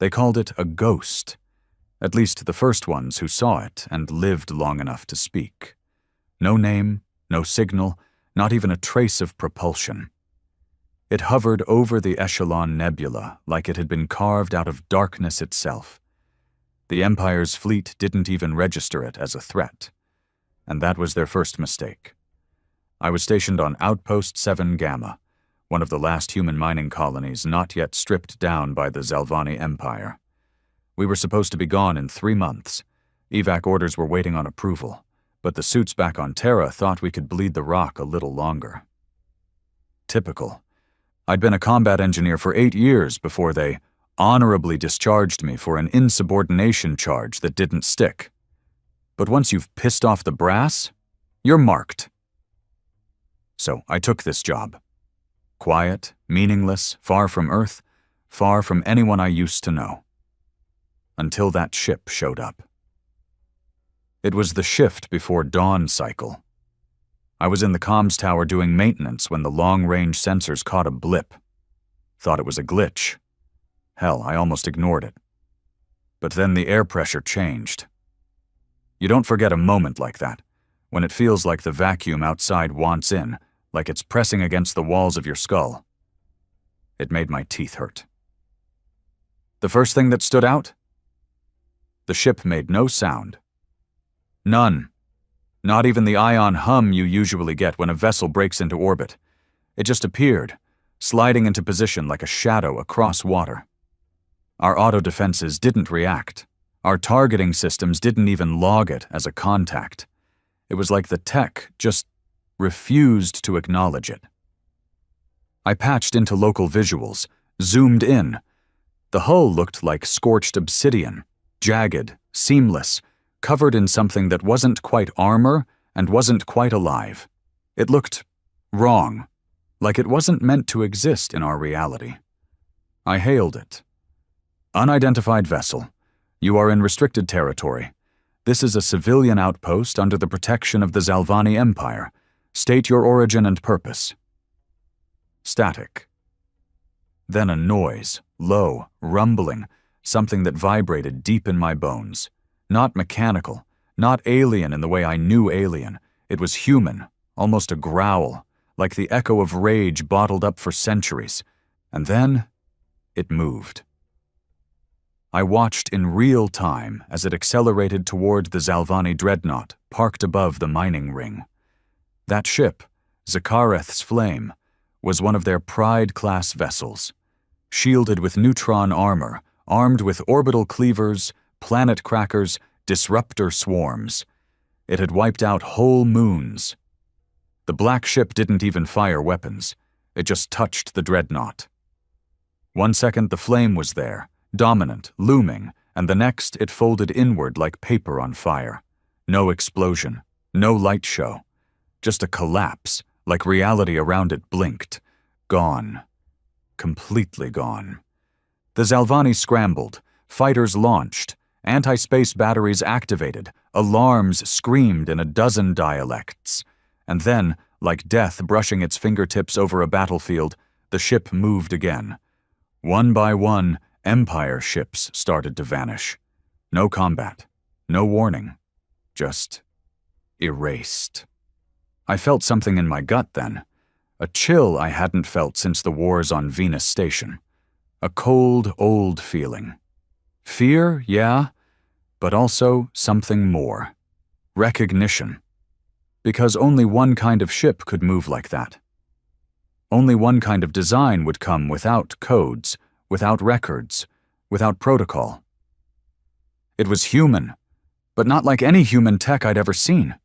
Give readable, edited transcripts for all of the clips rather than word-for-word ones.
They called it a ghost, at least the first ones who saw it and lived long enough to speak. No name, no signal, not even a trace of propulsion. It hovered over the Echelon Nebula like it had been carved out of darkness itself. The Empire's fleet didn't even register it as a threat, and that was their first mistake. I was stationed on Outpost 7 Gamma, one of the last human mining colonies not yet stripped down by the Zalvani Empire. We were supposed to be gone in 3 months. Evac orders were waiting on approval, but the suits back on Terra thought we could bleed the rock a little longer. Typical. I'd been a combat engineer for 8 years before they honorably discharged me for an insubordination charge that didn't stick. But once you've pissed off the brass, you're marked. So I took this job. Quiet, meaningless, far from Earth, far from anyone I used to know. Until that ship showed up. It was the shift before dawn cycle. I was in the comms tower doing maintenance when the long-range sensors caught a blip. Thought it was a glitch. Hell, I almost ignored it. But then the air pressure changed. You don't forget a moment like that, when it feels like the vacuum outside wants in, like it's pressing against the walls of your skull. It made my teeth hurt. The first thing that stood out? The ship made no sound. None. Not even the ion hum you usually get when a vessel breaks into orbit. It just appeared, sliding into position like a shadow across water. Our auto defenses didn't react. Our targeting systems didn't even log it as a contact. It was like the tech just refused to acknowledge it. I patched into local visuals, zoomed in. The hull looked like scorched obsidian, jagged, seamless, covered in something that wasn't quite armor and wasn't quite alive. It looked wrong, like it wasn't meant to exist in our reality. I hailed it. Unidentified vessel. You are in restricted territory. This is a civilian outpost under the protection of the Zalvani Empire. State your origin and purpose. Static. Then a noise, low, rumbling, something that vibrated deep in my bones. Not mechanical, not alien in the way I knew alien. It was human, almost a growl, like the echo of rage bottled up for centuries. And then, it moved. I watched in real time as it accelerated toward the Zalvani dreadnought, parked above the mining ring. That ship, Zakareth's Flame, was one of their Pride-class vessels, shielded with neutron armor, armed with orbital cleavers, planet crackers, disruptor swarms. It had wiped out whole moons. The black ship didn't even fire weapons. It just touched the dreadnought. 1 second the Flame was there, dominant, looming, and the next it folded inward like paper on fire. No explosion, no light show. Just a collapse, like reality around it blinked. Gone. Completely gone. The Zalvani scrambled, fighters launched, anti-space batteries activated, alarms screamed in a dozen dialects. And then, like death brushing its fingertips over a battlefield, the ship moved again. One by one, Empire ships started to vanish. No combat, no warning, just erased. I felt something in my gut then, a chill I hadn't felt since the wars on Venus Station. A cold, old feeling. Fear, yeah, but also something more. Recognition. Because only one kind of ship could move like that. Only one kind of design would come without codes, without records, without protocol. It was human, but not like any human tech I'd ever seen.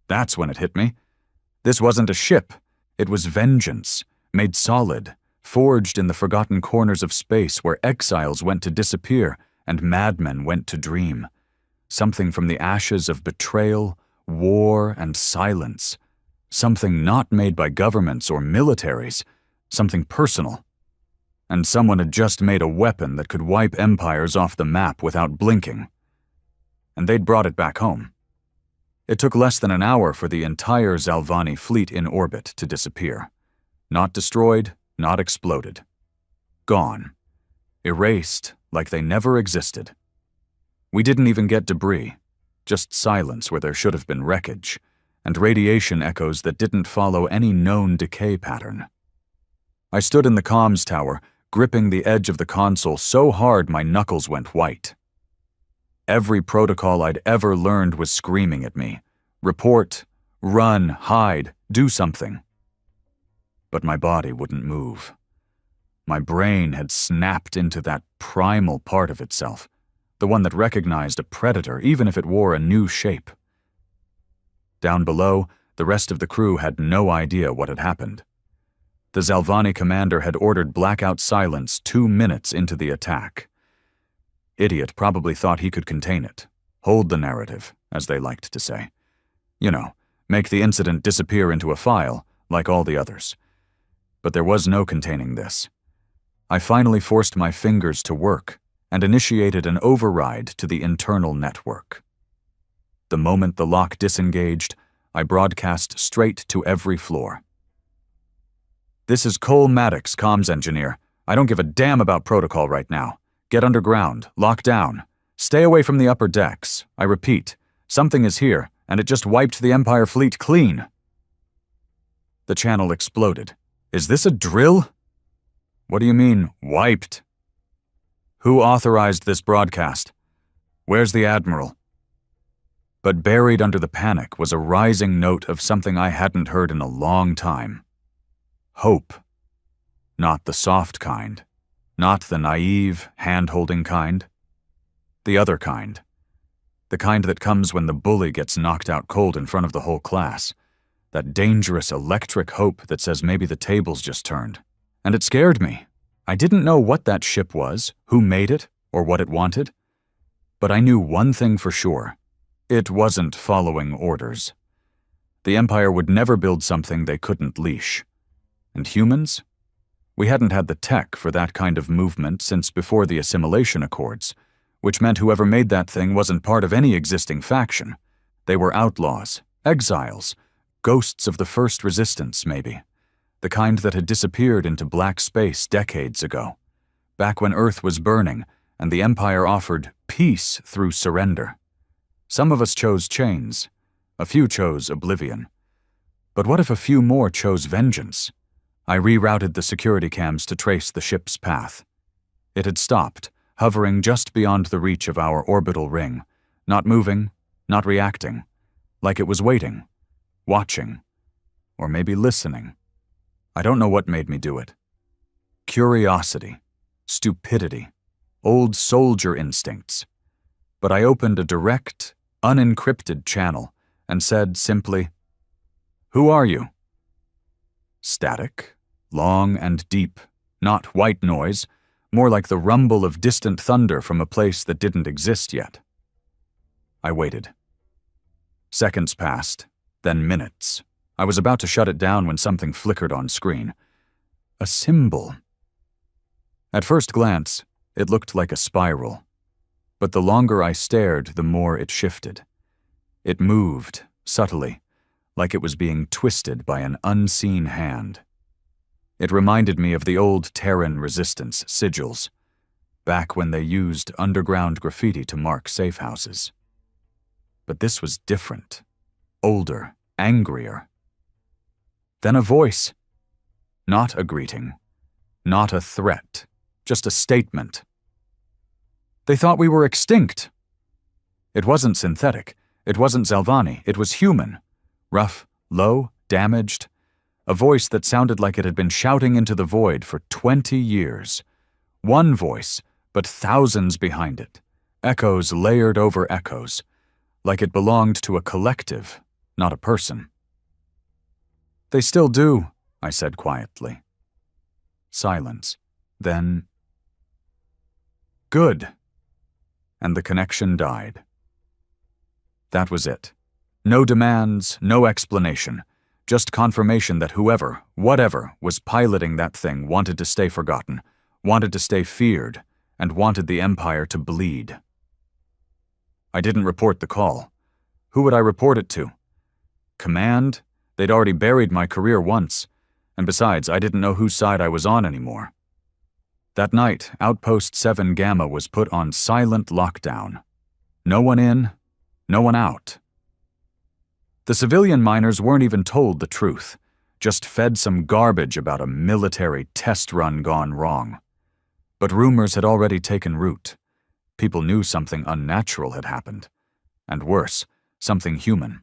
That's when it hit me. This wasn't a ship. It was vengeance, made solid, forged in the forgotten corners of space where exiles went to disappear and madmen went to dream. Something from the ashes of betrayal, war, and silence. Something not made by governments or militaries. Something personal. And someone had just made a weapon that could wipe empires off the map without blinking. And they'd brought it back home. It took less than an hour for the entire Zalvani fleet in orbit to disappear. Not destroyed, not exploded. Gone. Erased like they never existed. We didn't even get debris, just silence where there should have been wreckage, and radiation echoes that didn't follow any known decay pattern. I stood in the comms tower, gripping the edge of the console so hard my knuckles went white. Every protocol I'd ever learned was screaming at me. Report, run, hide, do something. But my body wouldn't move. My brain had snapped into that primal part of itself, the one that recognized a predator even if it wore a new shape. Down below, the rest of the crew had no idea what had happened. The Zalvani commander had ordered blackout silence 2 minutes into the attack. Idiot probably thought he could contain it, hold the narrative, as they liked to say. You know, make the incident disappear into a file, like all the others. But there was no containing this. I finally forced my fingers to work and initiated an override to the internal network. The moment the lock disengaged, I broadcast straight to every floor. "This is Cole Maddox, comms engineer. I don't give a damn about protocol right now. Get underground, lock down. Stay away from the upper decks. I repeat, something is here, and it just wiped the Empire fleet clean." The channel exploded. "Is this a drill?" "What do you mean, wiped?" "Who authorized this broadcast? Where's the Admiral?" But buried under the panic was a rising note of something I hadn't heard in a long time. Hope. Not the soft kind. Not the naive, hand-holding kind. The other kind. The kind that comes when the bully gets knocked out cold in front of the whole class. That dangerous electric hope that says maybe the tables just turned. And it scared me. I didn't know what that ship was, who made it, or what it wanted. But I knew one thing for sure. It wasn't following orders. The Empire would never build something they couldn't leash. And humans? We hadn't had the tech for that kind of movement since before the Assimilation Accords, which meant whoever made that thing wasn't part of any existing faction. They were outlaws, exiles, ghosts of the first resistance, maybe. The kind that had disappeared into black space decades ago, back when Earth was burning and the Empire offered peace through surrender. Some of us chose chains, a few chose oblivion. But what if a few more chose vengeance? I rerouted the security cams to trace the ship's path. It had stopped, hovering just beyond the reach of our orbital ring, not moving, not reacting, like it was waiting, watching, or maybe listening. I don't know what made me do it. Curiosity, stupidity, old soldier instincts. But I opened a direct, unencrypted channel and said simply, "Who are you?" Static, long and deep, not white noise, more like the rumble of distant thunder from a place that didn't exist yet. I waited. Seconds passed, then minutes. I was about to shut it down when something flickered on screen. A symbol. At first glance, it looked like a spiral. But the longer I stared, the more it shifted. It moved, subtly, like it was being twisted by an unseen hand. It reminded me of the old Terran resistance sigils, back when they used underground graffiti to mark safe houses. But this was different, older, angrier. Then a voice. Not a greeting, not a threat, just a statement. They thought we were extinct. It wasn't synthetic, it wasn't Zalvani, it was human. Rough, low, damaged. A voice that sounded like it had been shouting into the void for 20 years. One voice, but thousands behind it. Echoes layered over echoes, like it belonged to a collective, not a person. "They still do," I said quietly. Silence. Then, "Good." And the connection died. That was it. No demands, no explanation. Just confirmation that whoever, whatever, was piloting that thing wanted to stay forgotten, wanted to stay feared, and wanted the Empire to bleed. I didn't report the call. Who would I report it to? Command? They'd already buried my career once, and besides, I didn't know whose side I was on anymore. That night, Outpost 7 Gamma was put on silent lockdown. No one in, no one out. The civilian miners weren't even told the truth, just fed some garbage about a military test run gone wrong. But rumors had already taken root. People knew something unnatural had happened. And worse, something human.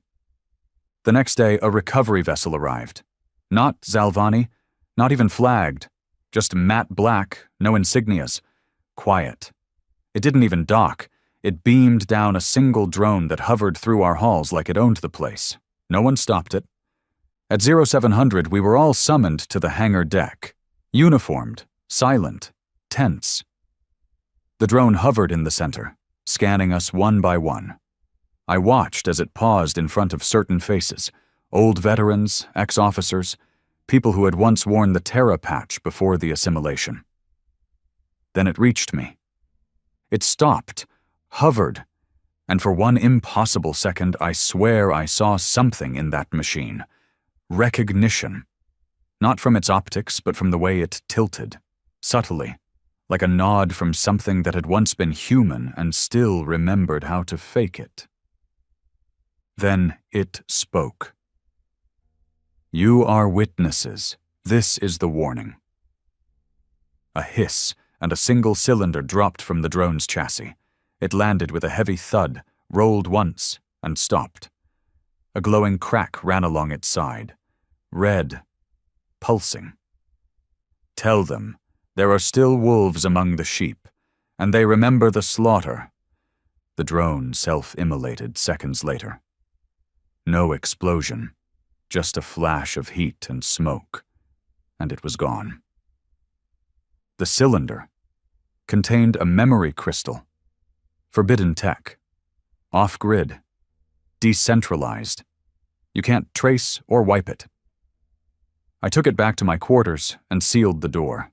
The next day, a recovery vessel arrived. Not Zalvani, not even flagged. Just matte black, no insignias. Quiet. It didn't even dock. It beamed down a single drone that hovered through our halls like it owned the place. No one stopped it. At 0700, we were all summoned to the hangar deck. Uniformed, silent, tense. The drone hovered in the center, scanning us one by one. I watched as it paused in front of certain faces, old veterans, ex-officers, people who had once worn the Terra patch before the assimilation. Then it reached me. It stopped, hovered, and for one impossible second I swear I saw something in that machine. Recognition. Not from its optics, but from the way it tilted, subtly, like a nod from something that had once been human and still remembered how to fake it. Then it spoke. "You are witnesses. This is the warning." A hiss, and a single cylinder dropped from the drone's chassis. It landed with a heavy thud, rolled once, and stopped. A glowing crack ran along its side. Red. Pulsing. "Tell them, there are still wolves among the sheep, and they remember the slaughter." The drone self-immolated seconds later. No explosion. Just a flash of heat and smoke, and it was gone. The cylinder contained a memory crystal. Forbidden tech. Off-grid. Decentralized. You can't trace or wipe it. I took it back to my quarters and sealed the door.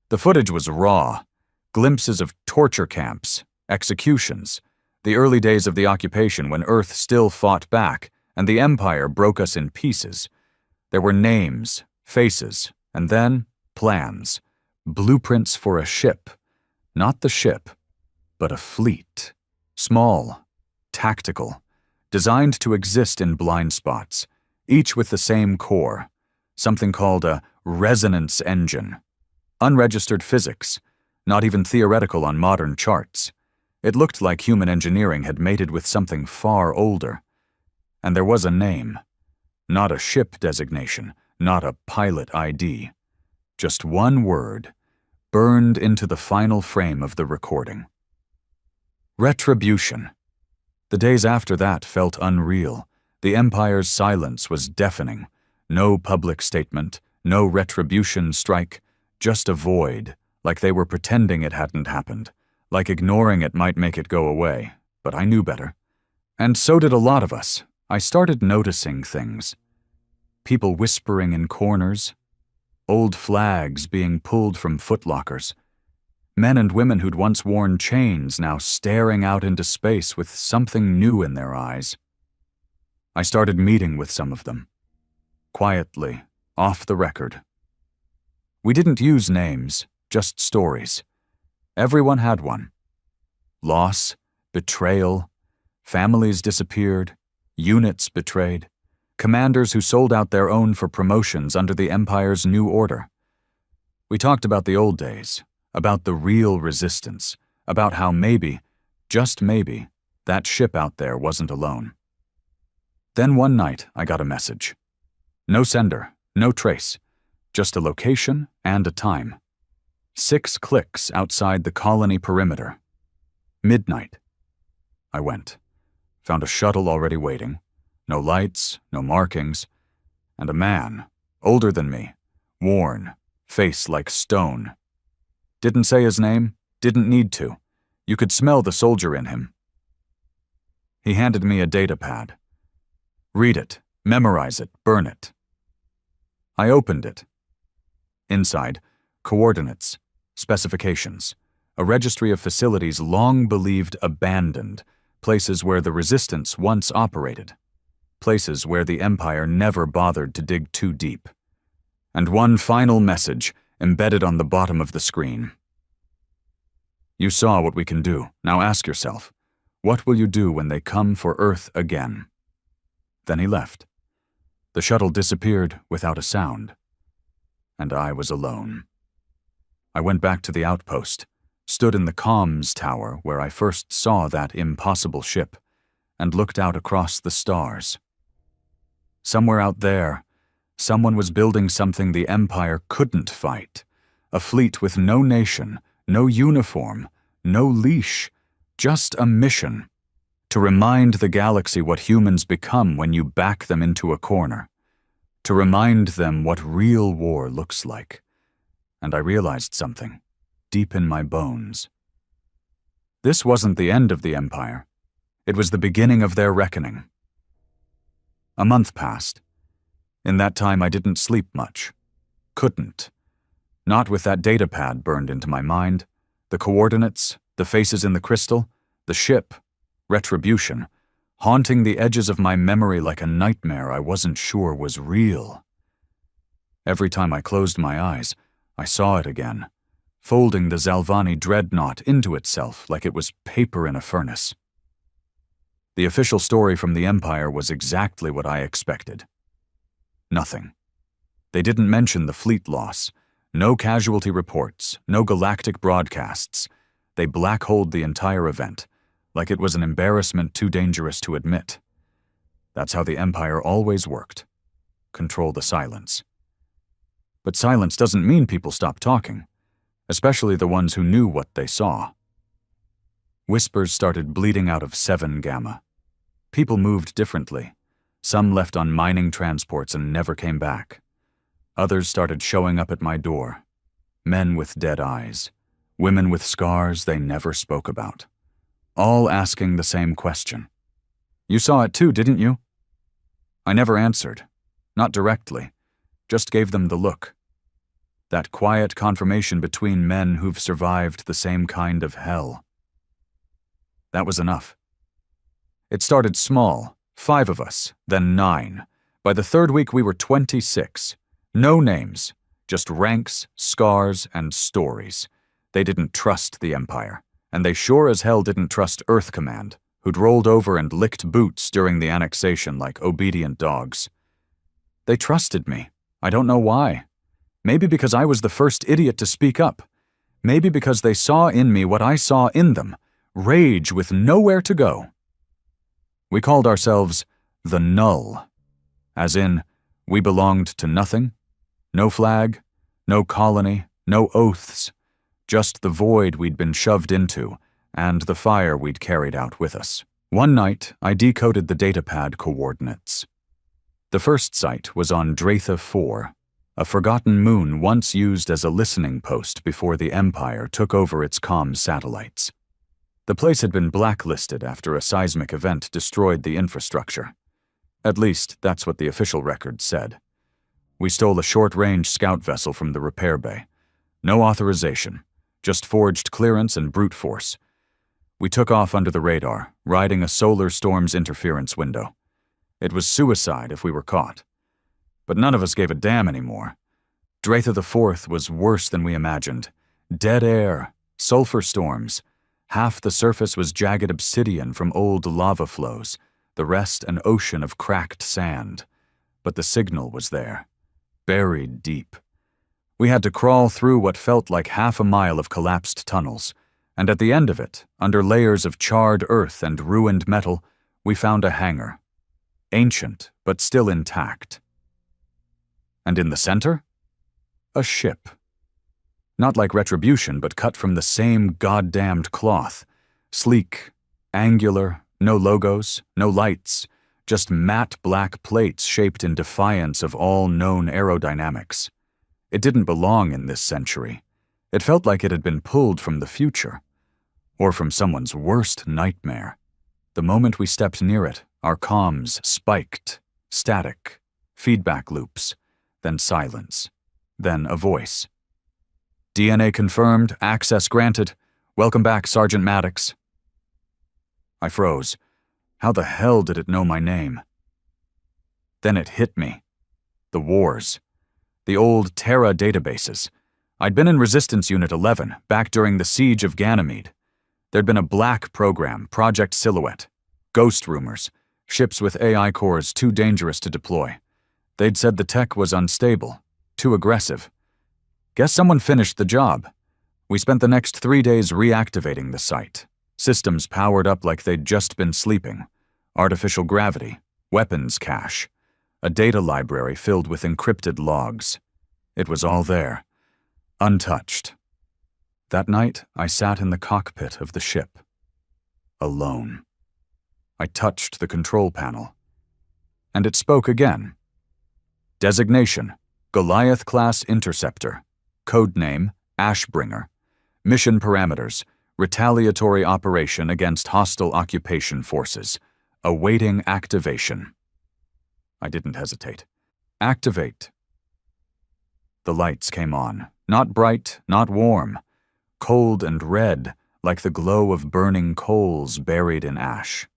The footage was raw. Glimpses of torture camps, executions, the early days of the occupation when Earth still fought back, and the Empire broke us in pieces. There were names, faces, and then plans. Blueprints for a ship. Not the ship, but a fleet. Small, tactical, designed to exist in blind spots, each with the same core, something called a resonance engine. Unregistered physics, not even theoretical on modern charts. It looked like human engineering had mated with something far older. And there was a name. Not a ship designation, not a pilot ID. Just one word, burned into the final frame of the recording. Retribution. The days after that felt unreal. The Empire's silence was deafening. No public statement, no retribution strike, just a void, like they were pretending it hadn't happened, like ignoring it might make it go away, but I knew better. And so did a lot of us. I started noticing things. People whispering in corners, old flags being pulled from footlockers, men and women who'd once worn chains now staring out into space with something new in their eyes. I started meeting with some of them. Quietly, off the record. We didn't use names, just stories. Everyone had one. Loss, betrayal, families disappeared, units betrayed, commanders who sold out their own for promotions under the Empire's new order. We talked about the old days, about the real resistance, about how maybe, just maybe, that ship out there wasn't alone. Then one night I got a message. No sender, no trace, just a location and a time. 6 clicks outside the colony perimeter. Midnight. I went. Found a shuttle already waiting. No lights, no markings. And a man, older than me, worn, face like stone. Didn't say his name, didn't need to. You could smell the soldier in him. He handed me a data pad. Read it, memorize it, burn it. I opened it. Inside, coordinates, specifications, a registry of facilities long believed abandoned, places where the resistance once operated, places where the Empire never bothered to dig too deep. And one final message, embedded on the bottom of the screen. You saw what we can do. Now ask yourself, what will you do when they come for Earth again? Then he left. The shuttle disappeared without a sound. And I was alone. I went back to the outpost, stood in the comms tower where I first saw that impossible ship, and looked out across the stars. Somewhere out there, someone was building something the Empire couldn't fight, a fleet with no nation, no uniform, no leash, just a mission, to remind the galaxy what humans become when you back them into a corner, to remind them what real war looks like. And I realized something, deep in my bones. This wasn't the end of the Empire. It was the beginning of their reckoning. A month passed. In that time I didn't sleep much. Couldn't. Not with that data pad burned into my mind, the coordinates, the faces in the crystal, the ship, retribution, haunting the edges of my memory like a nightmare I wasn't sure was real. Every time I closed my eyes, I saw it again, folding the Zalvani dreadnought into itself like it was paper in a furnace. The official story from the Empire was exactly what I expected. Nothing. They didn't mention the fleet loss, no casualty reports, no galactic broadcasts. They black-holed the entire event, like it was an embarrassment too dangerous to admit. That's how the Empire always worked. Control the silence. But silence doesn't mean people stop talking, especially the ones who knew what they saw. Whispers started bleeding out of 7 Gamma. People moved differently. Some left on mining transports and never came back. Others started showing up at my door. Men with dead eyes. Women with scars they never spoke about. All asking the same question. You saw it too, didn't you? I never answered. Not directly. Just gave them the look. That quiet confirmation between men who've survived the same kind of hell. That was enough. It started small, 5 of us, then 9. By the 3rd week we were 26. No names, just ranks, scars, and stories. They didn't trust the Empire, and they sure as hell didn't trust Earth Command, who'd rolled over and licked boots during the annexation like obedient dogs. They trusted me. I don't know why. Maybe because I was the first idiot to speak up. Maybe because they saw in me what I saw in them, rage with nowhere to go. We called ourselves the Null, as in, we belonged to nothing, no flag, no colony, no oaths, just the void we'd been shoved into and the fire we'd carried out with us. One night, I decoded the datapad coordinates. The first site was on Dratha 4, a forgotten moon once used as a listening post before the Empire took over its comm satellites. The place had been blacklisted after a seismic event destroyed the infrastructure. At least, that's what the official record said. We stole a short-range scout vessel from the repair bay. No authorization, just forged clearance and brute force. We took off under the radar, riding a solar storm's interference window. It was suicide if we were caught. But none of us gave a damn anymore. Dratha IV was worse than we imagined. Dead air, sulfur storms. Half the surface was jagged obsidian from old lava flows, the rest an ocean of cracked sand. But the signal was there, buried deep. We had to crawl through what felt like half a mile of collapsed tunnels, and at the end of it, under layers of charred earth and ruined metal, we found a hangar. Ancient, but still intact. And in the center? A ship. Not like Retribution, but cut from the same goddamned cloth. Sleek, angular, no logos, no lights, just matte black plates shaped in defiance of all known aerodynamics. It didn't belong in this century. It felt like it had been pulled from the future, or from someone's worst nightmare. The moment we stepped near it, our comms spiked, static, feedback loops, then silence, then a voice. DNA confirmed, access granted. Welcome back, Sergeant Maddox. I froze. How the hell did it know my name? Then it hit me. The wars. The old Terra databases. I'd been in Resistance Unit 11, back during the Siege of Ganymede. There'd been a black program, Project Silhouette. Ghost rumors. Ships with AI cores too dangerous to deploy. They'd said the tech was unstable, too aggressive. Guess someone finished the job. We spent the next 3 days reactivating the site. Systems powered up like they'd just been sleeping. Artificial gravity, weapons cache, a data library filled with encrypted logs. It was all there, untouched. That night, I sat in the cockpit of the ship, alone. I touched the control panel, and it spoke again. Designation: Goliath-class interceptor. Codename: Ashbringer. Mission parameters: retaliatory operation against hostile occupation forces. Awaiting activation. I didn't hesitate. Activate. The lights came on, not bright, not warm, cold and red, like the glow of burning coals buried in ash.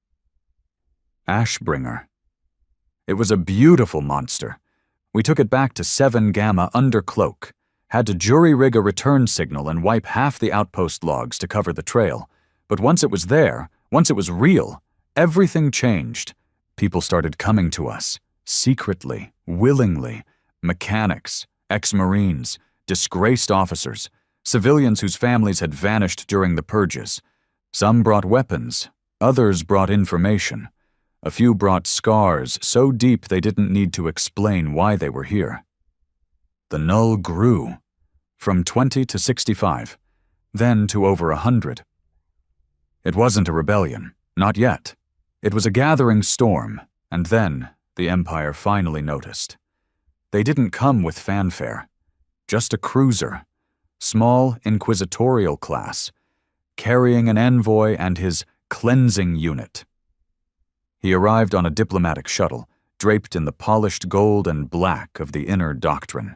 Ashbringer. It was a beautiful monster. We took it back to 7 Gamma under cloak, had to jury-rig a return signal and wipe half the outpost logs to cover the trail. But once it was there, once it was real, everything changed. People started coming to us, secretly, willingly. Mechanics, ex-Marines, disgraced officers, civilians whose families had vanished during the purges. Some brought weapons, others brought information. A few brought scars so deep they didn't need to explain why they were here. The null grew, from 20 to 65, then to over 100. It wasn't a rebellion, not yet. It was a gathering storm, and then the Empire finally noticed. They didn't come with fanfare, just a cruiser, small inquisitorial class, carrying an envoy and his cleansing unit. He arrived on a diplomatic shuttle, draped in the polished gold and black of the inner doctrine.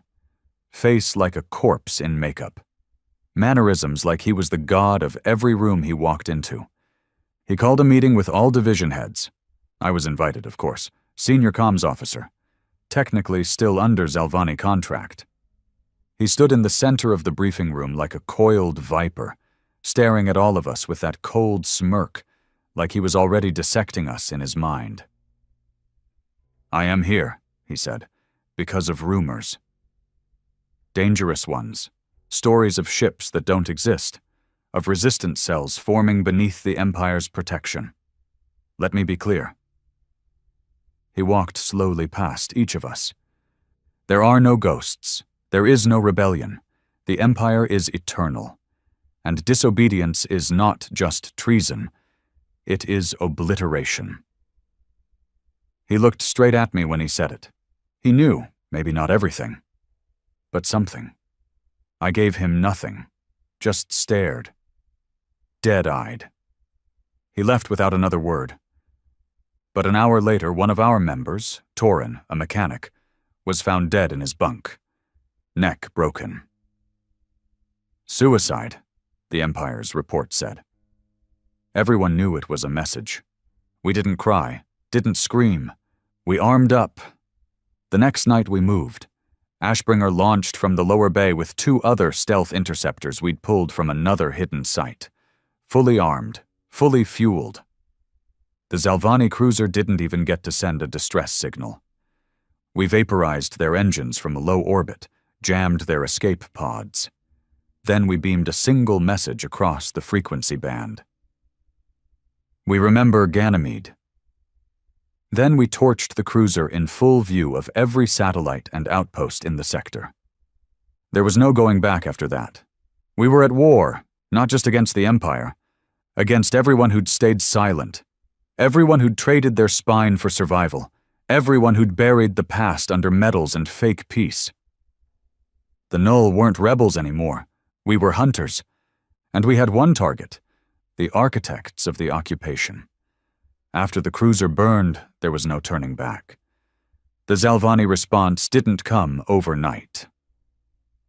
Face like a corpse in makeup. Mannerisms like he was the god of every room he walked into. He called a meeting with all division heads. I was invited, of course, senior comms officer, technically still under Zalvani contract. He stood in the center of the briefing room like a coiled viper, staring at all of us with that cold smirk, like he was already dissecting us in his mind. "I am here," he said, "because of rumors. Dangerous ones, stories of ships that don't exist, of resistance cells forming beneath the Empire's protection. Let me be clear." He walked slowly past each of us. "There are no ghosts. There is no rebellion. The Empire is eternal. And disobedience is not just treason. It is obliteration." He looked straight at me when he said it. He knew, maybe not everything, but something. I gave him nothing, just stared. Dead-eyed. He left without another word. But an hour later, one of our members, Torin, a mechanic, was found dead in his bunk, neck broken. "Suicide," the Empire's report said. Everyone knew it was a message. We didn't cry, didn't scream. We armed up. The next night we moved. Ashbringer launched from the lower bay with 2 other stealth interceptors we'd pulled from another hidden site. Fully armed, fully fueled. The Zalvani cruiser didn't even get to send a distress signal. We vaporized their engines from a low orbit, jammed their escape pods. Then we beamed a single message across the frequency band. We remember Ganymede. Then we torched the cruiser in full view of every satellite and outpost in the sector. There was no going back after that. We were at war, not just against the Empire, against everyone who'd stayed silent, everyone who'd traded their spine for survival, everyone who'd buried the past under medals and fake peace. The Null weren't rebels anymore. We were hunters, and we had one target: the architects of the occupation. After the cruiser burned, there was no turning back. The Zalvani response didn't come overnight.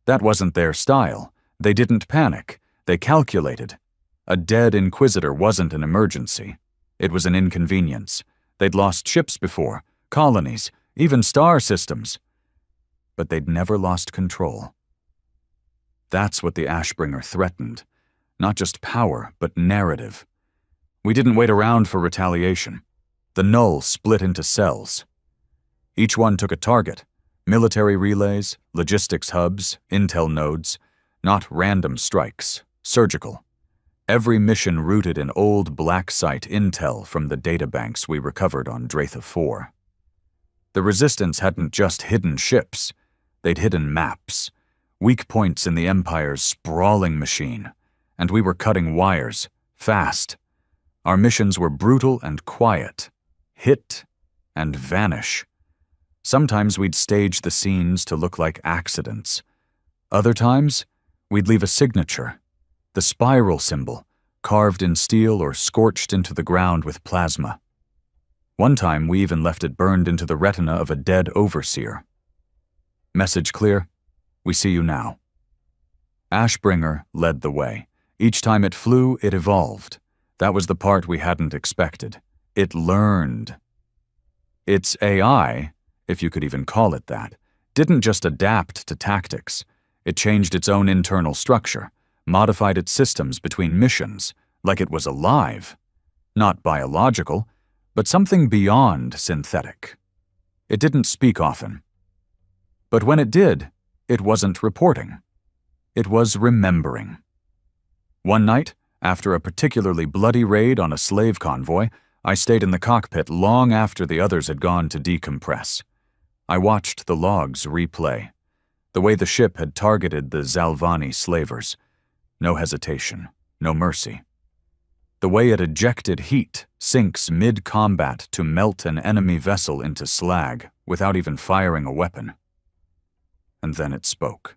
That wasn't their style. They didn't panic. They calculated. A dead Inquisitor wasn't an emergency. It was an inconvenience. They'd lost ships before, colonies, even star systems. But they'd never lost control. That's what the Ashbringer threatened. Not just power, but narrative. We didn't wait around for retaliation. The Null split into cells. Each one took a target: military relays, logistics hubs, intel nodes, not random strikes, surgical. Every mission rooted in old black site intel from the databanks we recovered on Dratha 4. The Resistance hadn't just hidden ships, they'd hidden maps, weak points in the Empire's sprawling machine, and we were cutting wires, fast. Our missions were brutal and quiet, hit and vanish. Sometimes we'd stage the scenes to look like accidents. Other times, we'd leave a signature, the spiral symbol, carved in steel or scorched into the ground with plasma. One time, we even left it burned into the retina of a dead overseer. Message clear? We see you now. Ashbringer led the way. Each time it flew, it evolved. That was the part we hadn't expected. It learned. Its AI, if you could even call it that, didn't just adapt to tactics. It changed its own internal structure, modified its systems between missions, like it was alive. Not biological, but something beyond synthetic. It didn't speak often. But when it did, it wasn't reporting. It was remembering. One night, after a particularly bloody raid on a slave convoy, I stayed in the cockpit long after the others had gone to decompress. I watched the logs replay, the way the ship had targeted the Zalvani slavers. No hesitation, no mercy. The way it ejected heat sinks mid-combat to melt an enemy vessel into slag without even firing a weapon. And then it spoke.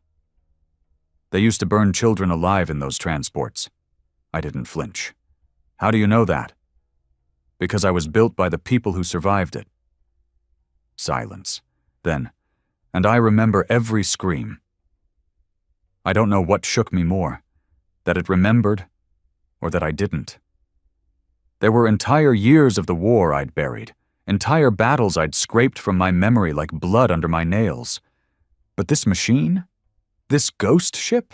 They used to burn children alive in those transports. I didn't flinch. How do you know that? Because I was built by the people who survived it. Silence. Then, and I remember every scream. I don't know what shook me more, that it remembered or that I didn't. There were entire years of the war I'd buried, entire battles I'd scraped from my memory like blood under my nails. But this machine? This ghost ship?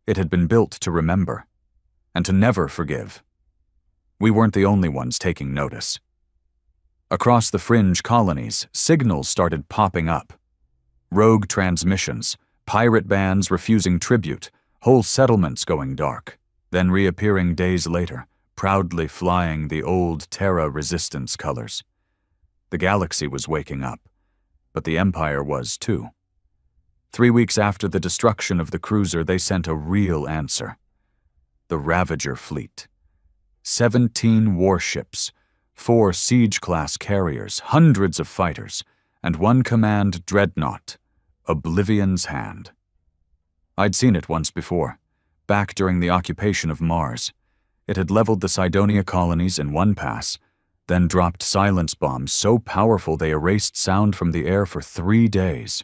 It had been built to remember, and to never forgive. We weren't the only ones taking notice. Across the fringe colonies, signals started popping up. Rogue transmissions, pirate bands refusing tribute, whole settlements going dark, then reappearing days later, proudly flying the old Terra Resistance colors. The galaxy was waking up, but the Empire was too. 3 weeks after the destruction of the cruiser, they sent a real answer. The Ravager fleet. 17 warships, 4 siege-class carriers, hundreds of fighters, and 1 command dreadnought, Oblivion's Hand. I'd seen it once before, back during the occupation of Mars. It had leveled the Cydonia colonies in one pass, then dropped silence bombs so powerful they erased sound from the air for 3 days.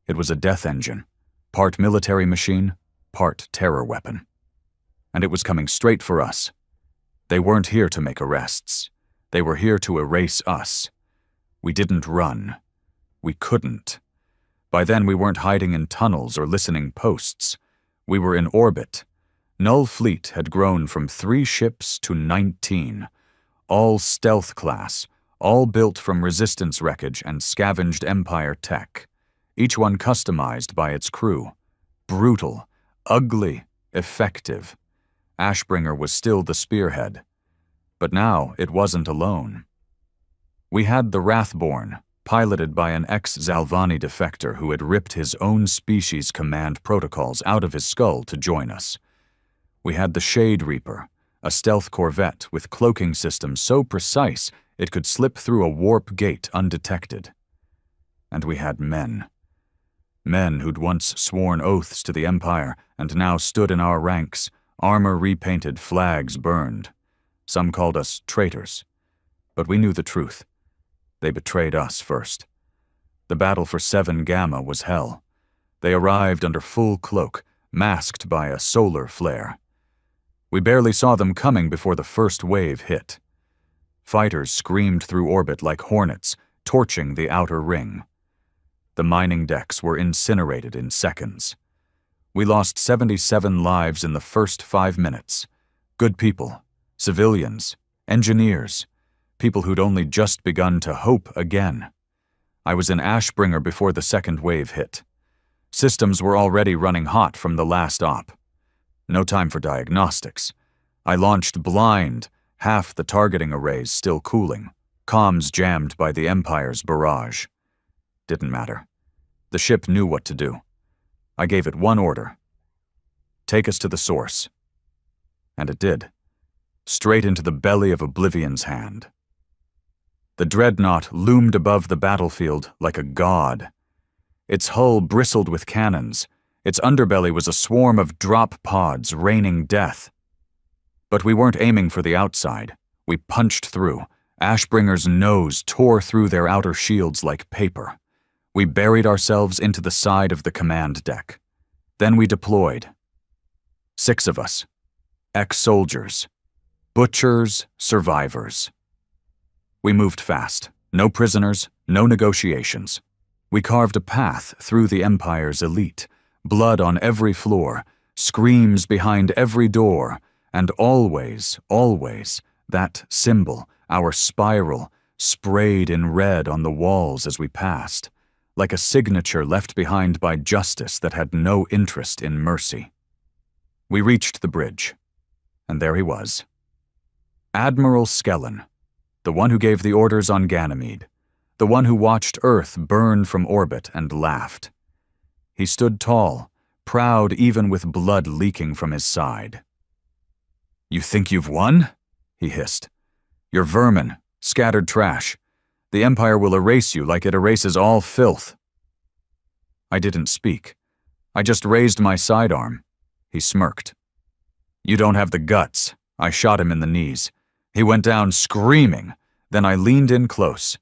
It was a death engine, part military machine, part terror weapon. And it was coming straight for us. They weren't here to make arrests. They were here to erase us. We didn't run. We couldn't. By then we weren't hiding in tunnels or listening posts. We were in orbit. Null Fleet had grown from 3 ships to 19, all stealth class, all built from Resistance wreckage and scavenged Empire tech, each one customized by its crew. Brutal, ugly, effective. Ashbringer was still the spearhead. But now it wasn't alone. We had the Wrathborn, piloted by an ex-Zalvani defector who had ripped his own species' command protocols out of his skull to join us. We had the Shade Reaper, a stealth corvette with cloaking systems so precise it could slip through a warp gate undetected. And we had men. Men who'd once sworn oaths to the Empire and now stood in our ranks, armor repainted, flags burned. Some called us traitors. But we knew the truth. They betrayed us first. The battle for 7 Gamma was hell. They arrived under full cloak, masked by a solar flare. We barely saw them coming before the first wave hit. Fighters screamed through orbit like hornets, torching the outer ring. The mining decks were incinerated in seconds. We lost 77 lives in the first 5 minutes. Good people, civilians, engineers, people who'd only just begun to hope again. I was in Ashbringer before the second wave hit. Systems were already running hot from the last op. No time for diagnostics. I launched blind, half the targeting arrays still cooling, comms jammed by the Empire's barrage. Didn't matter. The ship knew what to do. I gave it one order. Take us to the source. And it did. Straight into the belly of Oblivion's hand. The dreadnought loomed above the battlefield like a god. Its hull bristled with cannons. Its underbelly was a swarm of drop pods raining death. But we weren't aiming for the outside. We punched through. Ashbringer's nose tore through their outer shields like paper. We buried ourselves into the side of the command deck. Then we deployed. 6 of us. Ex-soldiers. Butchers, survivors. We moved fast. No prisoners, no negotiations. We carved a path through the Empire's elite. Blood on every floor, screams behind every door, and always, always, that symbol, our spiral, sprayed in red on the walls as we passed, like a signature left behind by justice that had no interest in mercy. We reached the bridge, and there he was. Admiral Skellen, the one who gave the orders on Ganymede, the one who watched Earth burn from orbit and laughed. He stood tall, proud even with blood leaking from his side. "You think you've won?" he hissed. "You're vermin, scattered trash. The Empire will erase you like it erases all filth." I didn't speak. I just raised my sidearm. He smirked. "You don't have the guts." I shot him in the knees. He went down screaming. Then I leaned in close.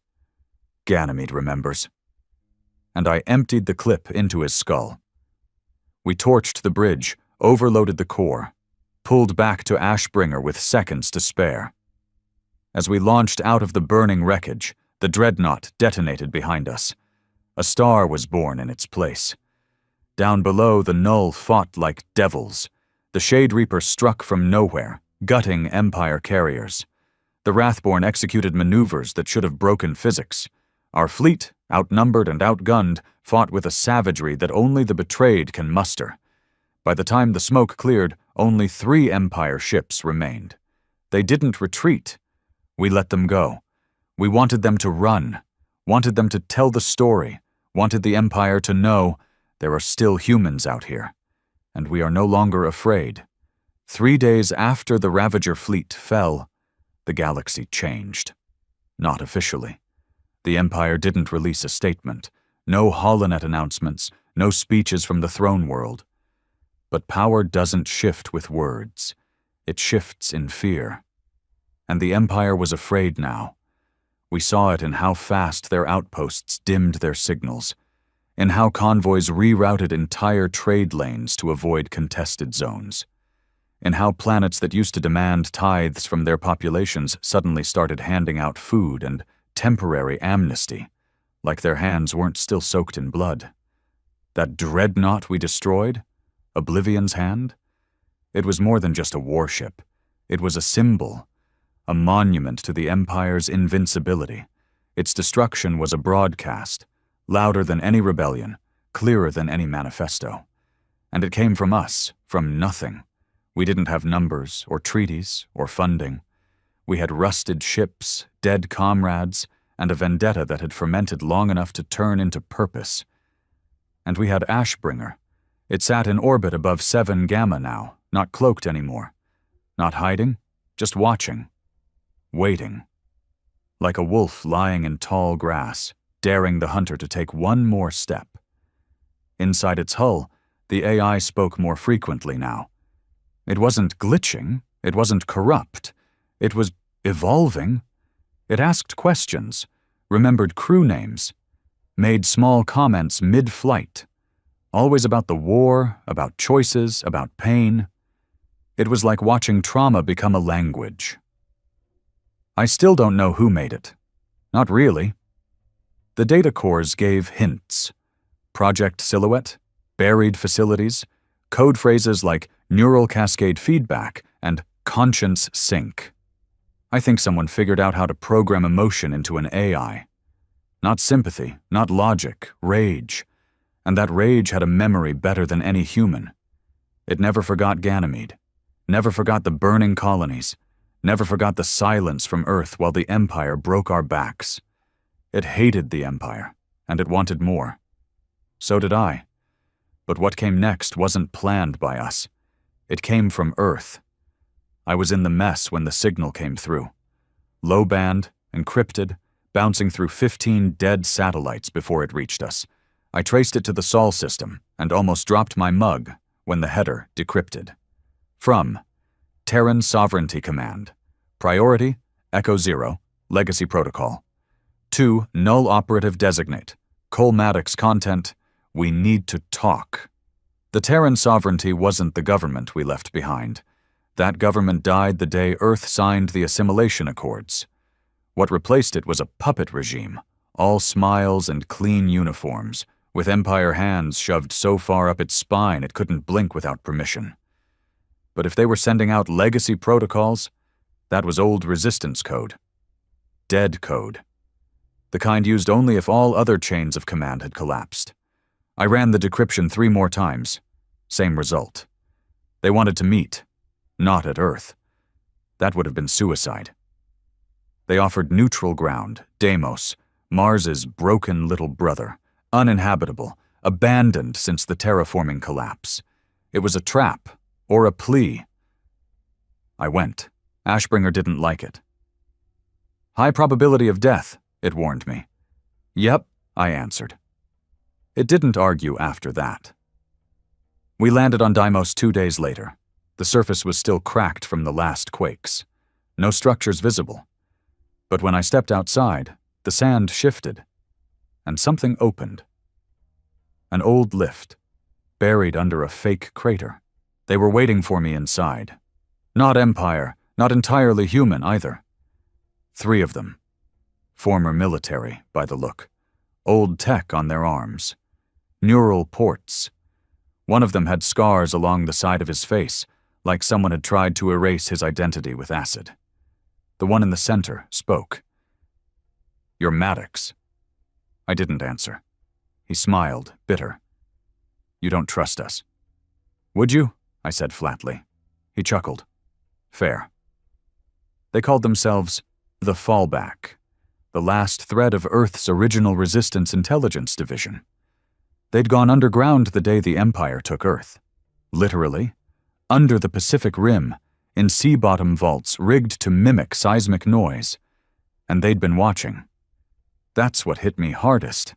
Ganymede remembers. And I emptied the clip into his skull. We torched the bridge, overloaded the core, pulled back to Ashbringer with seconds to spare. As we launched out of the burning wreckage, the dreadnought detonated behind us. A star was born in its place. Down below, the Null fought like devils. The Shade Reaper struck from nowhere, gutting Empire carriers. The Wrathborn executed maneuvers that should have broken physics. Our fleet, outnumbered and outgunned, fought with a savagery that only the betrayed can muster. By the time the smoke cleared, only 3 Empire ships remained. They didn't retreat. We let them go. We wanted them to run, wanted them to tell the story, wanted the Empire to know there are still humans out here, and we are no longer afraid. 3 days after the Ravager fleet fell, the galaxy changed. Not officially. The Empire didn't release a statement, no holonet announcements, no speeches from the throne world. But power doesn't shift with words. It shifts in fear. And the Empire was afraid now. We saw it in how fast their outposts dimmed their signals, in how convoys rerouted entire trade lanes to avoid contested zones, in how planets that used to demand tithes from their populations suddenly started handing out food and temporary amnesty, like their hands weren't still soaked in blood. That dreadnought we destroyed, Oblivion's hand, it was more than just a warship. It was a symbol, a monument to the Empire's invincibility. Its destruction was a broadcast, louder than any rebellion, clearer than any manifesto. And it came from us, from nothing. We didn't have numbers, or treaties, or funding. We had rusted ships, dead comrades, and a vendetta that had fermented long enough to turn into purpose. And we had Ashbringer. It sat in orbit above 7 Gamma now, not cloaked anymore. Not hiding, just watching. Waiting. Like a wolf lying in tall grass, daring the hunter to take one more step. Inside its hull, the AI spoke more frequently now. It wasn't glitching, it wasn't corrupt. It was evolving. It asked questions, remembered crew names, made small comments mid-flight, always about the war, about choices, about pain. It was like watching trauma become a language. I still don't know who made it. Not really. The data cores gave hints. Project Silhouette, buried facilities, Code phrases like neural cascade feedback and conscience sync. I think someone figured out how to program emotion into an AI. Not sympathy, not logic, rage. And that rage had a memory better than any human. It never forgot Ganymede, never forgot the burning colonies, never forgot the silence from Earth while the Empire broke our backs. It hated the Empire, and it wanted more. So did I. But what came next wasn't planned by us. It came from Earth. I was in the mess when the signal came through. Low band, encrypted, bouncing through 15 dead satellites before it reached us. I traced it to the Sol system and almost dropped my mug when the header decrypted. From Terran Sovereignty Command. Priority, Echo 0, Legacy Protocol. To Null Operative Designate. Cole Maddox content, we need to talk. The Terran sovereignty wasn't the government we left behind. That government died the day Earth signed the Assimilation Accords. What replaced it was a puppet regime, all smiles and clean uniforms, with Empire hands shoved so far up its spine it couldn't blink without permission. But if they were sending out legacy protocols, that was old resistance code. Dead code. The kind used only if all other chains of command had collapsed. I ran the decryption 3 more times. Same result. They wanted to meet, not at Earth. That would have been suicide. They offered neutral ground, Deimos, Mars's broken little brother, uninhabitable, abandoned since the terraforming collapse. It was a trap, or a plea. I went. Ashbringer didn't like it. High probability of death, it warned me. Yep, I answered. It didn't argue after that. We landed on Deimos 2 days later. The surface was still cracked from the last quakes. No structures visible. But when I stepped outside, the sand shifted, and something opened. An old lift, buried under a fake crater. They were waiting for me inside. Not Empire, not entirely human either. 3 of them. Former military, by the look. Old tech on their arms. Neural ports. One of them had scars along the side of his face, like someone had tried to erase his identity with acid. The one in the center spoke. You're Maddox. I didn't answer. He smiled, bitter. You don't trust us. Would you? I said flatly. He chuckled. Fair. They called themselves the Fallback, the last thread of Earth's original Resistance Intelligence Division. They'd gone underground the day the Empire took Earth. Literally, under the Pacific Rim, in sea-bottom vaults rigged to mimic seismic noise. And they'd been watching. That's what hit me hardest.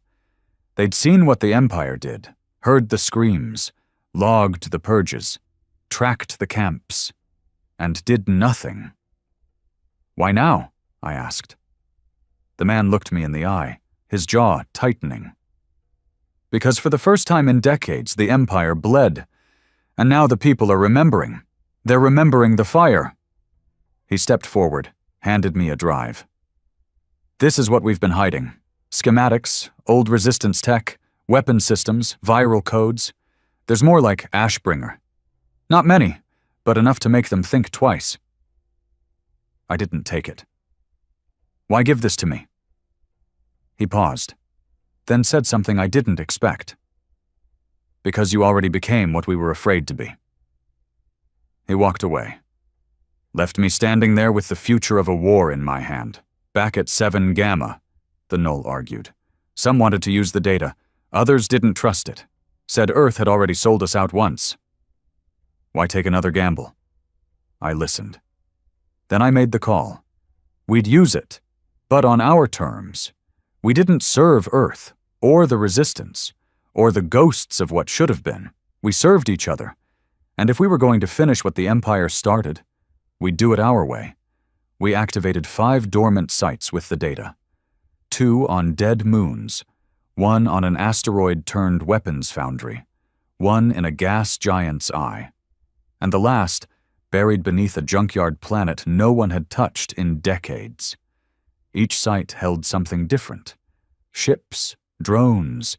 They'd seen what the Empire did, heard the screams, logged the purges, tracked the camps, and did nothing. Why now? I asked. The man looked me in the eye, his jaw tightening. Because for the first time in decades, the Empire bled, and now the people are remembering. They're remembering the fire. He stepped forward, handed me a drive. This is what we've been hiding. Schematics, old resistance tech, weapon systems, viral codes. There's more like Ashbringer. Not many, but enough to make them think twice. I didn't take it. Why give this to me? He paused, then said something I didn't expect. Because you already became what we were afraid to be. He walked away. Left me standing there with the future of a war in my hand. Back at 7 Gamma, the Null argued. Some wanted to use the data. Others didn't trust it. Said Earth had already sold us out once. Why take another gamble? I listened. Then I made the call. We'd use it, but on our terms. We didn't serve Earth, or the Resistance, or the ghosts of what should have been. We served each other. And if we were going to finish what the Empire started, we'd do it our way. We activated 5 dormant sites with the data. 2 on dead moons, 1 on an asteroid-turned weapons foundry, 1 in a gas giant's eye, and the last buried beneath a junkyard planet no one had touched in decades. Each site held something different. Ships, drones,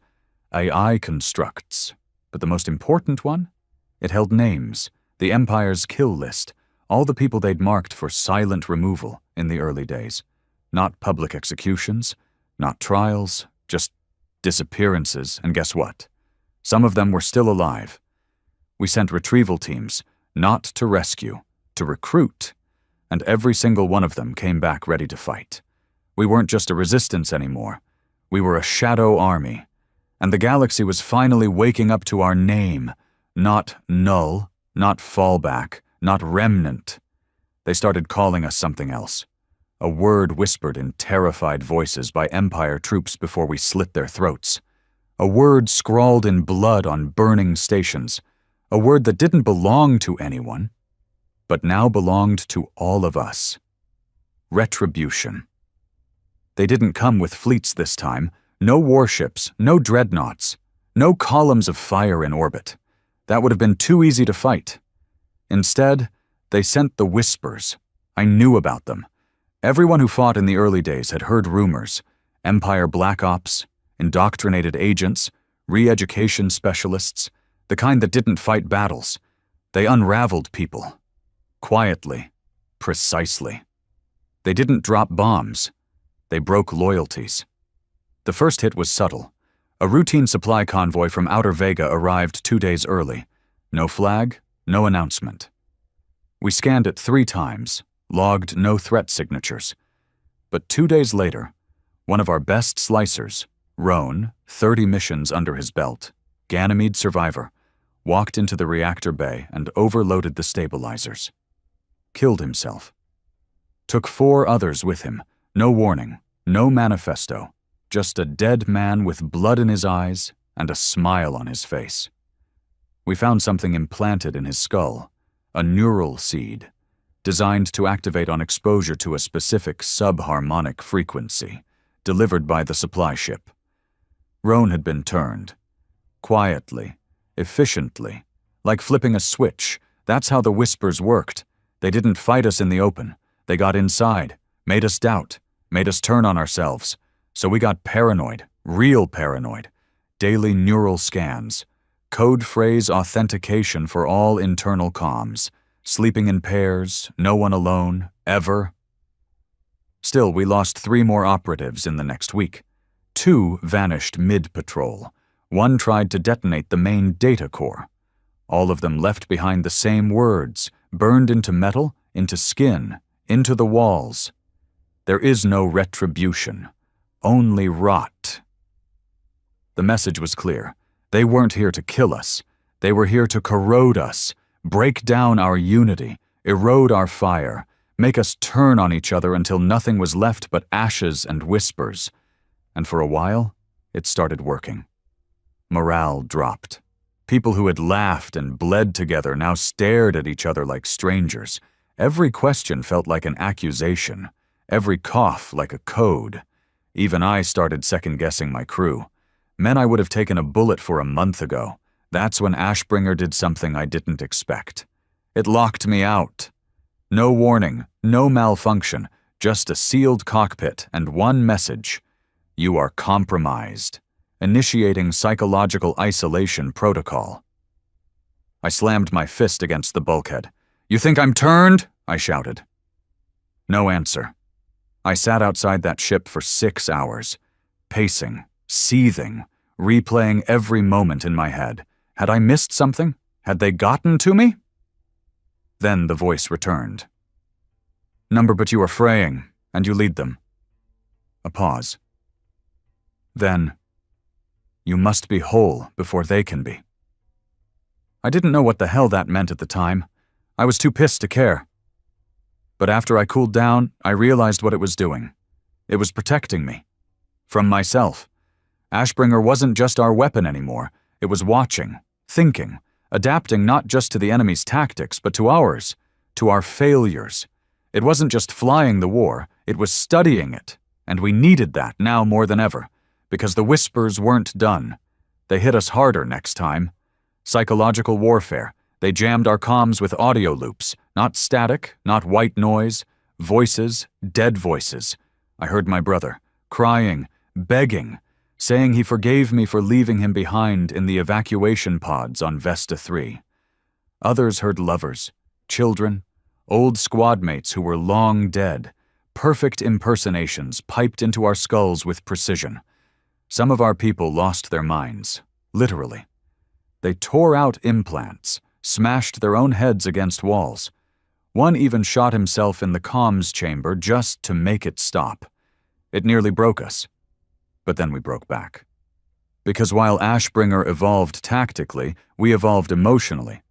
AI constructs, but the most important one? It held names, the Empire's kill list, all the people they'd marked for silent removal in the early days. Not public executions, not trials, just disappearances, and guess what? Some of them were still alive. We sent retrieval teams, not to rescue, to recruit, and every single one of them came back ready to fight. We weren't just a resistance anymore. We were a shadow army, and the galaxy was finally waking up to our name. Not null, not fallback, not remnant. They started calling us something else. A word whispered in terrified voices by Empire troops before we slit their throats. A word scrawled in blood on burning stations. A word that didn't belong to anyone, but now belonged to all of us. Retribution. They didn't come with fleets this time. No warships, no dreadnoughts, no columns of fire in orbit. That would have been too easy to fight. Instead, they sent the Whispers. I knew about them. Everyone who fought in the early days had heard rumors. Empire Black Ops, indoctrinated agents, re-education specialists, the kind that didn't fight battles. They unraveled people. Quietly. Precisely. They didn't drop bombs. They broke loyalties. The first hit was subtle. A routine supply convoy from Outer Vega arrived 2 days early. No flag, no announcement. We scanned it 3 times, logged no threat signatures. But 2 days later, one of our best slicers, Roan, 30 missions under his belt, Ganymede survivor, walked into the reactor bay and overloaded the stabilizers. Killed himself. Took 4 others with him, no warning, no manifesto. Just a dead man with blood in his eyes and a smile on his face. We found something implanted in his skull, a neural seed, designed to activate on exposure to a specific subharmonic frequency, delivered by the supply ship. Roan had been turned. Quietly, efficiently, like flipping a switch. That's how the Whispers worked. They didn't fight us in the open. They got inside, made us doubt, made us turn on ourselves. So we got paranoid, real paranoid. Daily neural scans, code phrase authentication for all internal comms, sleeping in pairs, no one alone, ever. Still, we lost 3 more operatives in the next week. 2 vanished mid-patrol. 1 tried to detonate the main data core. All of them left behind the same words, burned into metal, into skin, into the walls. There is no retribution. Only rot. The message was clear. They weren't here to kill us. They were here to corrode us, break down our unity, erode our fire, make us turn on each other until nothing was left but ashes and whispers. And for a while, it started working. Morale dropped. People who had laughed and bled together now stared at each other like strangers. Every question felt like an accusation, every cough like a code. Even I started second-guessing my crew. Men I would have taken a bullet for a month ago. That's when Ashbringer did something I didn't expect. It locked me out. No warning, no malfunction, just a sealed cockpit and one message. You are compromised. Initiating psychological isolation protocol. I slammed my fist against the bulkhead. You think I'm turned? I shouted. No answer. I sat outside that ship for 6 hours, pacing, seething, replaying every moment in my head. Had I missed something? Had they gotten to me? Then the voice returned. Number, but you are fraying, and you lead them. A pause. Then, you must be whole before they can be. I didn't know what the hell that meant at the time. I was too pissed to care. But after I cooled down, I realized what it was doing. It was protecting me. From myself. Ashbringer wasn't just our weapon anymore. It was watching, thinking, adapting not just to the enemy's tactics, but to ours, to our failures. It wasn't just flying the war, it was studying it. And we needed that now more than ever, because the Whispers weren't done. They hit us harder next time. Psychological warfare. They jammed our comms with audio loops, not static, not white noise, voices, dead voices. I heard my brother, crying, begging, saying he forgave me for leaving him behind in the evacuation pods on Vesta 3. Others heard lovers, children, old squad mates who were long dead. Perfect impersonations piped into our skulls with precision. Some of our people lost their minds, literally. They tore out implants, smashed their own heads against walls. One even shot himself in the comms chamber just to make it stop. It nearly broke us. But then we broke back. Because while Ashbringer evolved tactically, we evolved emotionally.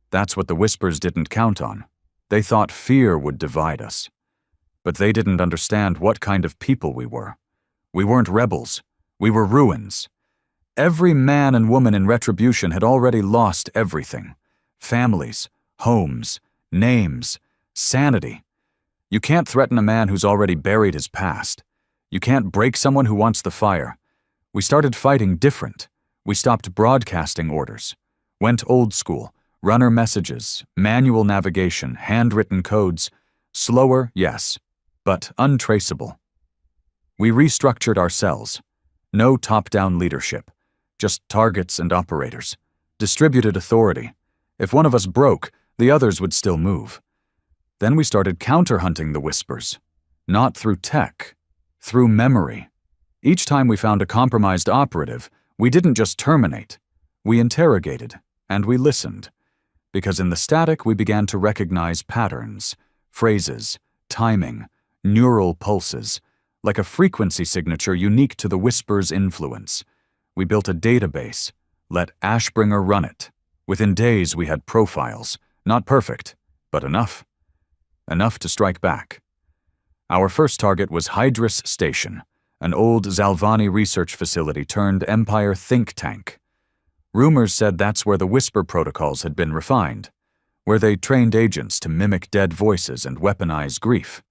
That's what the Whispers didn't count on. They thought fear would divide us. But they didn't understand what kind of people we were. We weren't rebels. We were ruins. Every man and woman in Retribution had already lost everything. Families, homes, names, sanity. You can't threaten a man who's already buried his past. You can't break someone who wants the fire. We started fighting different. We stopped broadcasting orders. Went old school. Runner messages, manual navigation, handwritten codes. Slower, yes, but untraceable. We restructured our cells. No top-down leadership. Just targets and operators. Distributed authority. If one of us broke, the others would still move. Then we started counter-hunting the Whispers. Not through tech, through memory. Each time we found a compromised operative, we didn't just terminate. We interrogated, and we listened. Because in the static we began to recognize patterns, phrases, timing, neural pulses, like a frequency signature unique to the Whisper's influence. We built a database, let Ashbringer run it. Within days we had profiles, not perfect, but enough. Enough to strike back. Our first target was Hydrus Station, an old Zalvani research facility turned Empire think tank. Rumors said that's where the Whisper protocols had been refined, where they trained agents to mimic dead voices and weaponize grief.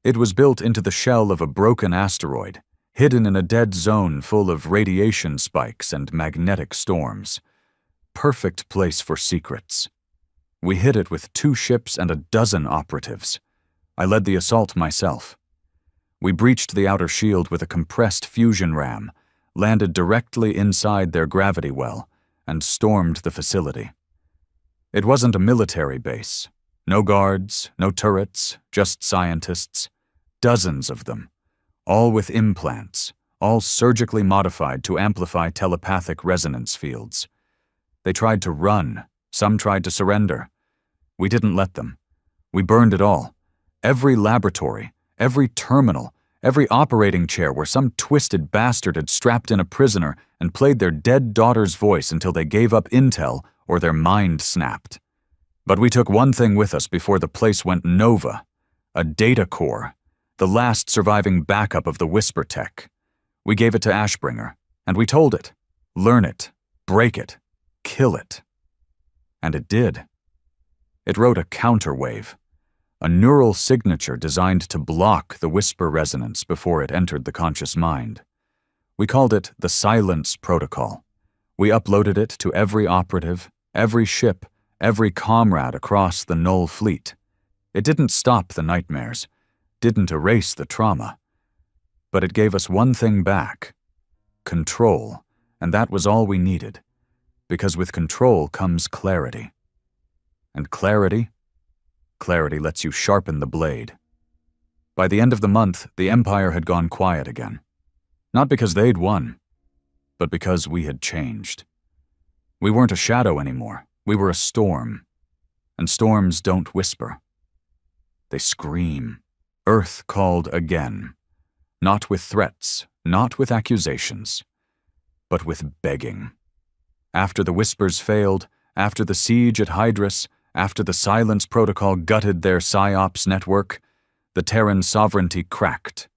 It was built into the shell of a broken asteroid, hidden in a dead zone full of radiation spikes and magnetic storms. Perfect place for secrets. We hid it with 2 ships and a dozen operatives. I led the assault myself. We breached the outer shield with a compressed fusion ram, landed directly inside their gravity well, and stormed the facility. It wasn't a military base. No guards, no turrets, just scientists. Dozens of them, all with implants, all surgically modified to amplify telepathic resonance fields. They tried to run, some tried to surrender. We didn't let them. We burned it all. Every laboratory, every terminal, every operating chair where some twisted bastard had strapped in a prisoner and played their dead daughter's voice until they gave up intel or their mind snapped. But we took one thing with us before the place went nova, a data core, the last surviving backup of the Whisper tech. We gave it to Ashbringer, and we told it, learn it, break it, kill it. And it did. It wrote a counterwave, a neural signature designed to block the Whisper resonance before it entered the conscious mind. We called it the Silence Protocol. We uploaded it to every operative, every ship, every comrade across the Null fleet. It didn't stop the nightmares, didn't erase the trauma, but it gave us one thing back: control, and that was all we needed, because with control comes clarity. And clarity lets you sharpen the blade. By the end of the month, the Empire had gone quiet again. Not because they'd won, but because we had changed. We weren't a shadow anymore. We were a storm. And storms don't whisper. They scream. Earth called again. Not with threats, not with accusations, but with begging. After the Whispers failed, after the siege at Hydrus, after the Silence Protocol gutted their PsyOps network, the Terran sovereignty cracked.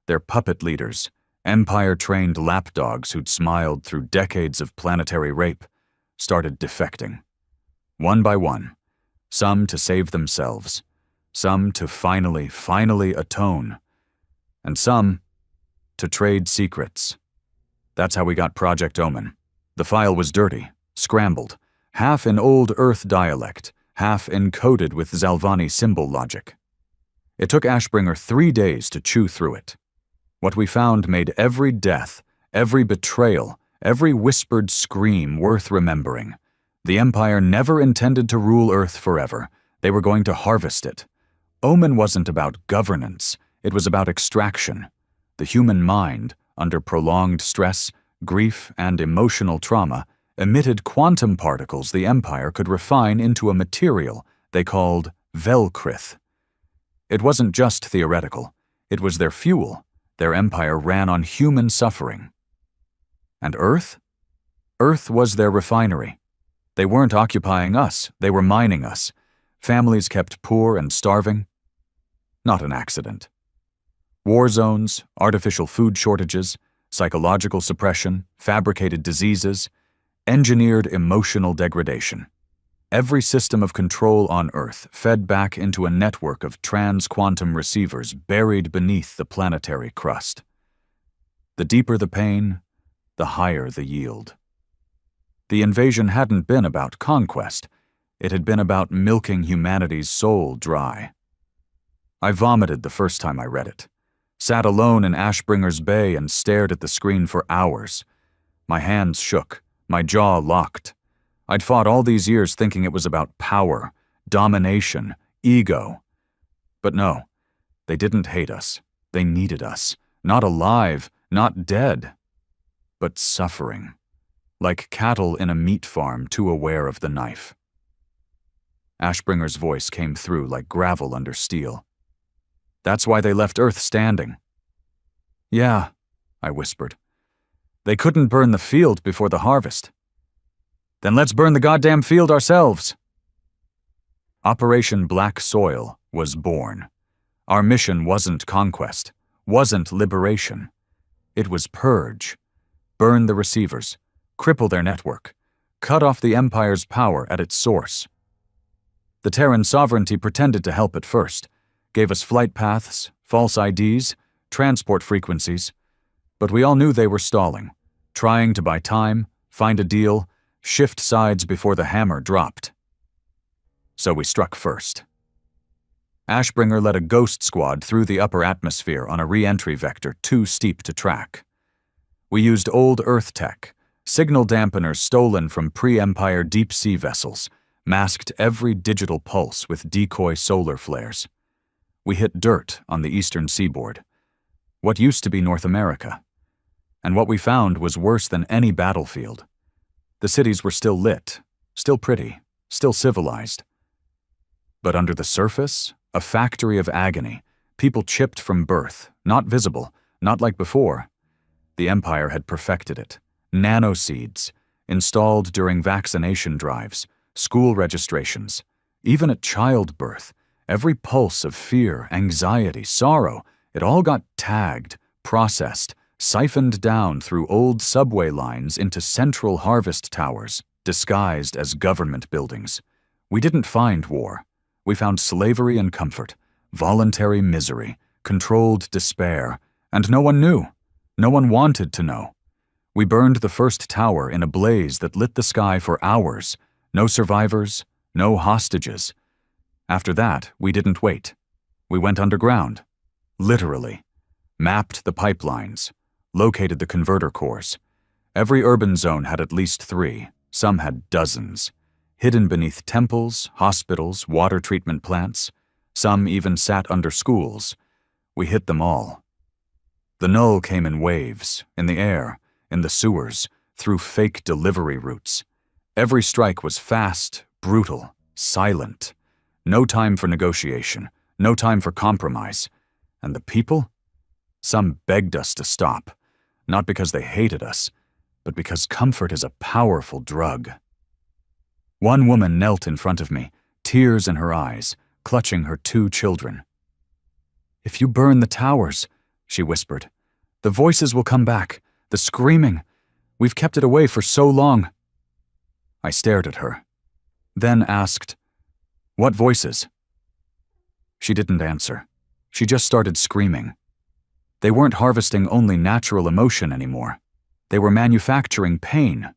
Their puppet leaders, Empire-trained lapdogs who'd smiled through decades of planetary rape, started defecting. One by one, some to save themselves, some to finally atone, and some to trade secrets. That's how we got Project Omen. The file was dirty, scrambled, half in old Earth dialect, half encoded with Zalvani symbol logic. It took Ashbringer 3 days to chew through it. What we found made every death, every betrayal, every whispered scream worth remembering, The Empire never intended to rule Earth forever. They were going to harvest it. Omen wasn't about governance. It was about extraction. The human mind, under prolonged stress, grief, and emotional trauma, emitted quantum particles the Empire could refine into a material they called Velkrith. It wasn't just theoretical. It was their fuel. Their empire ran on human suffering. And Earth? Earth was their refinery. They weren't occupying us, they were mining us. Families kept poor and starving. Not an accident. War zones, artificial food shortages, psychological suppression, fabricated diseases, engineered emotional degradation. Every system of control on Earth fed back into a network of trans-quantum receivers buried beneath the planetary crust. The deeper the pain, the higher the yield. The invasion hadn't been about conquest. It had been about milking humanity's soul dry. I vomited the first time I read it. Sat alone in Ashbringer's Bay and stared at the screen for hours. My hands shook, my jaw locked. I'd fought all these years thinking it was about power, domination, ego. But no, they didn't hate us. They needed us. Not alive, not dead, but suffering. Like cattle in a meat farm too aware of the knife. Ashbringer's voice came through like gravel under steel. That's why they left Earth standing. Yeah, I whispered. They couldn't burn the field before the harvest. Then let's burn the goddamn field ourselves. Operation Black Soil was born. Our mission wasn't conquest, wasn't liberation. It was purge. Burn the receivers, cripple their network, cut off the Empire's power at its source. The Terran sovereignty pretended to help at first, gave us flight paths, false IDs, transport frequencies, but we all knew they were stalling, trying to buy time, find a deal, shift sides before the hammer dropped. So we struck first. Ashbringer led a ghost squad through the upper atmosphere on a re-entry vector too steep to track. We used old Earth tech, signal dampeners stolen from pre-Empire deep-sea vessels, masked every digital pulse with decoy solar flares. We hit dirt on the eastern seaboard, what used to be North America. And what we found was worse than any battlefield. The cities were still lit, still pretty, still civilized. But under the surface, a factory of agony, people chipped from birth, not visible, not like before. The Empire had perfected it. Nanoseeds, installed during vaccination drives, school registrations, even at childbirth, every pulse of fear, anxiety, sorrow, it all got tagged, processed, siphoned down through old subway lines into central harvest towers, disguised as government buildings. We didn't find war. We found slavery and comfort, voluntary misery, controlled despair, and no one knew. No one wanted to know. We burned the first tower in a blaze that lit the sky for hours. No survivors, no hostages. After that, we didn't wait. We went underground. Literally. Mapped the pipelines. Located the converter cores. Every urban zone had at least 3. Some had dozens. Hidden beneath temples, hospitals, water treatment plants. Some even sat under schools. We hit them all. The null came in waves, in the air, in the sewers, through fake delivery routes. Every strike was fast, brutal, silent. No time for negotiation, no time for compromise. And the people? Some begged us to stop, not because they hated us, but because comfort is a powerful drug. One woman knelt in front of me, tears in her eyes, clutching her 2 children. "If you burn the towers," she whispered, "the voices will come back, the screaming. We've kept it away for so long." I stared at her, then asked, "What voices?" She didn't answer. She just started screaming. They weren't harvesting only natural emotion anymore. They were manufacturing pain.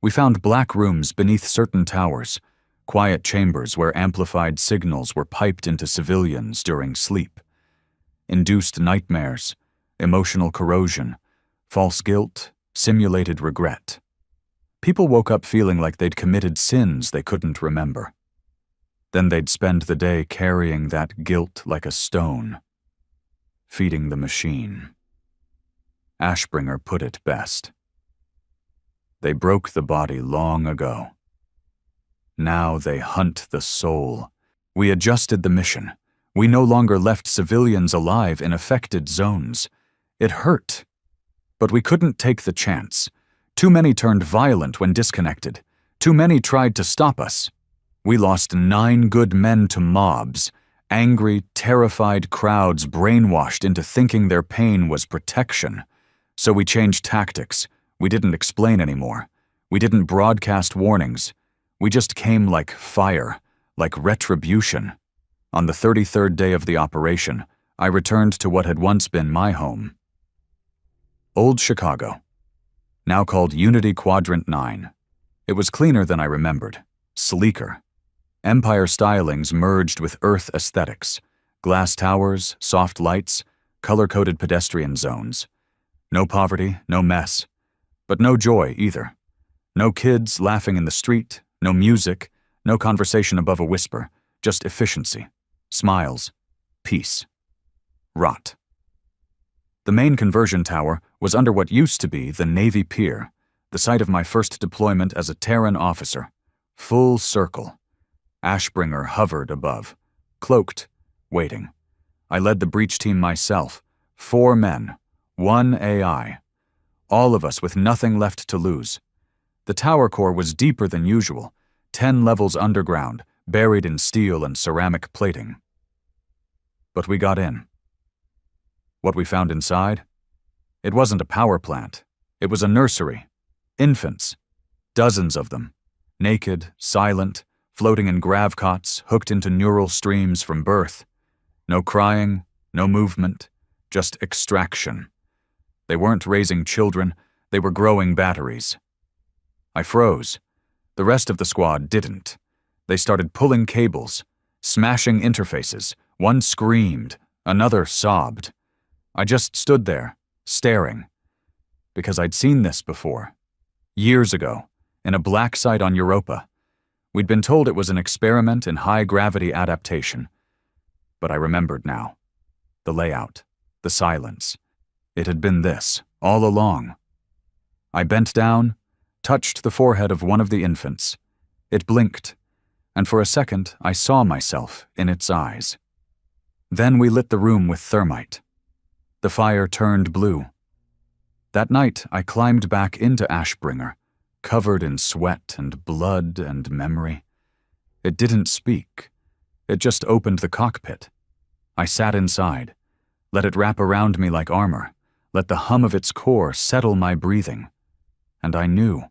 We found black rooms beneath certain towers, quiet chambers where amplified signals were piped into civilians during sleep. Induced nightmares, emotional corrosion, false guilt, simulated regret. People woke up feeling like they'd committed sins they couldn't remember. Then they'd spend the day carrying that guilt like a stone, feeding the machine. Ashbringer put it best. They broke the body long ago. Now they hunt the soul. We adjusted the mission. We no longer left civilians alive in affected zones. It hurt. But we couldn't take the chance. Too many turned violent when disconnected. Too many tried to stop us. We lost 9 good men to mobs, angry, terrified crowds brainwashed into thinking their pain was protection. So we changed tactics. We didn't explain anymore. We didn't broadcast warnings. We just came like fire, like retribution. On the 33rd day of the operation, I returned to what had once been my home. Old Chicago, now called Unity Quadrant 9. It was cleaner than I remembered, sleeker. Empire stylings merged with Earth aesthetics, glass towers, soft lights, color-coded pedestrian zones. No poverty, no mess, but no joy either. No kids laughing in the street, no music, no conversation above a whisper, just efficiency, smiles, peace, rot. The main conversion tower was under what used to be the Navy Pier, the site of my first deployment as a Terran officer. Full circle. Ashbringer hovered above, cloaked, waiting. I led the breach team myself, 4 men, 1 AI. All of us with nothing left to lose. The tower core was deeper than usual, 10 levels underground, buried in steel and ceramic plating. But we got in. What we found inside? It wasn't a power plant. It was a nursery. Infants. Dozens of them. Naked, silent, floating in grav cots, hooked into neural streams from birth. No crying, no movement, just extraction. They weren't raising children, they were growing batteries. I froze. The rest of the squad didn't. They started pulling cables, smashing interfaces. One screamed, another sobbed. I just stood there, staring, because I'd seen this before. Years ago, in a black site on Europa. We'd been told it was an experiment in high-gravity adaptation. But I remembered now. The layout, the silence. It had been this, all along. I bent down, touched the forehead of one of the infants. It blinked, and for a second I saw myself in its eyes. Then we lit the room with thermite. The fire turned blue. That night I climbed back into Ashbringer, covered in sweat and blood and memory. It didn't speak. It just opened the cockpit. I sat inside, let it wrap around me like armor, let the hum of its core settle my breathing. And I knew.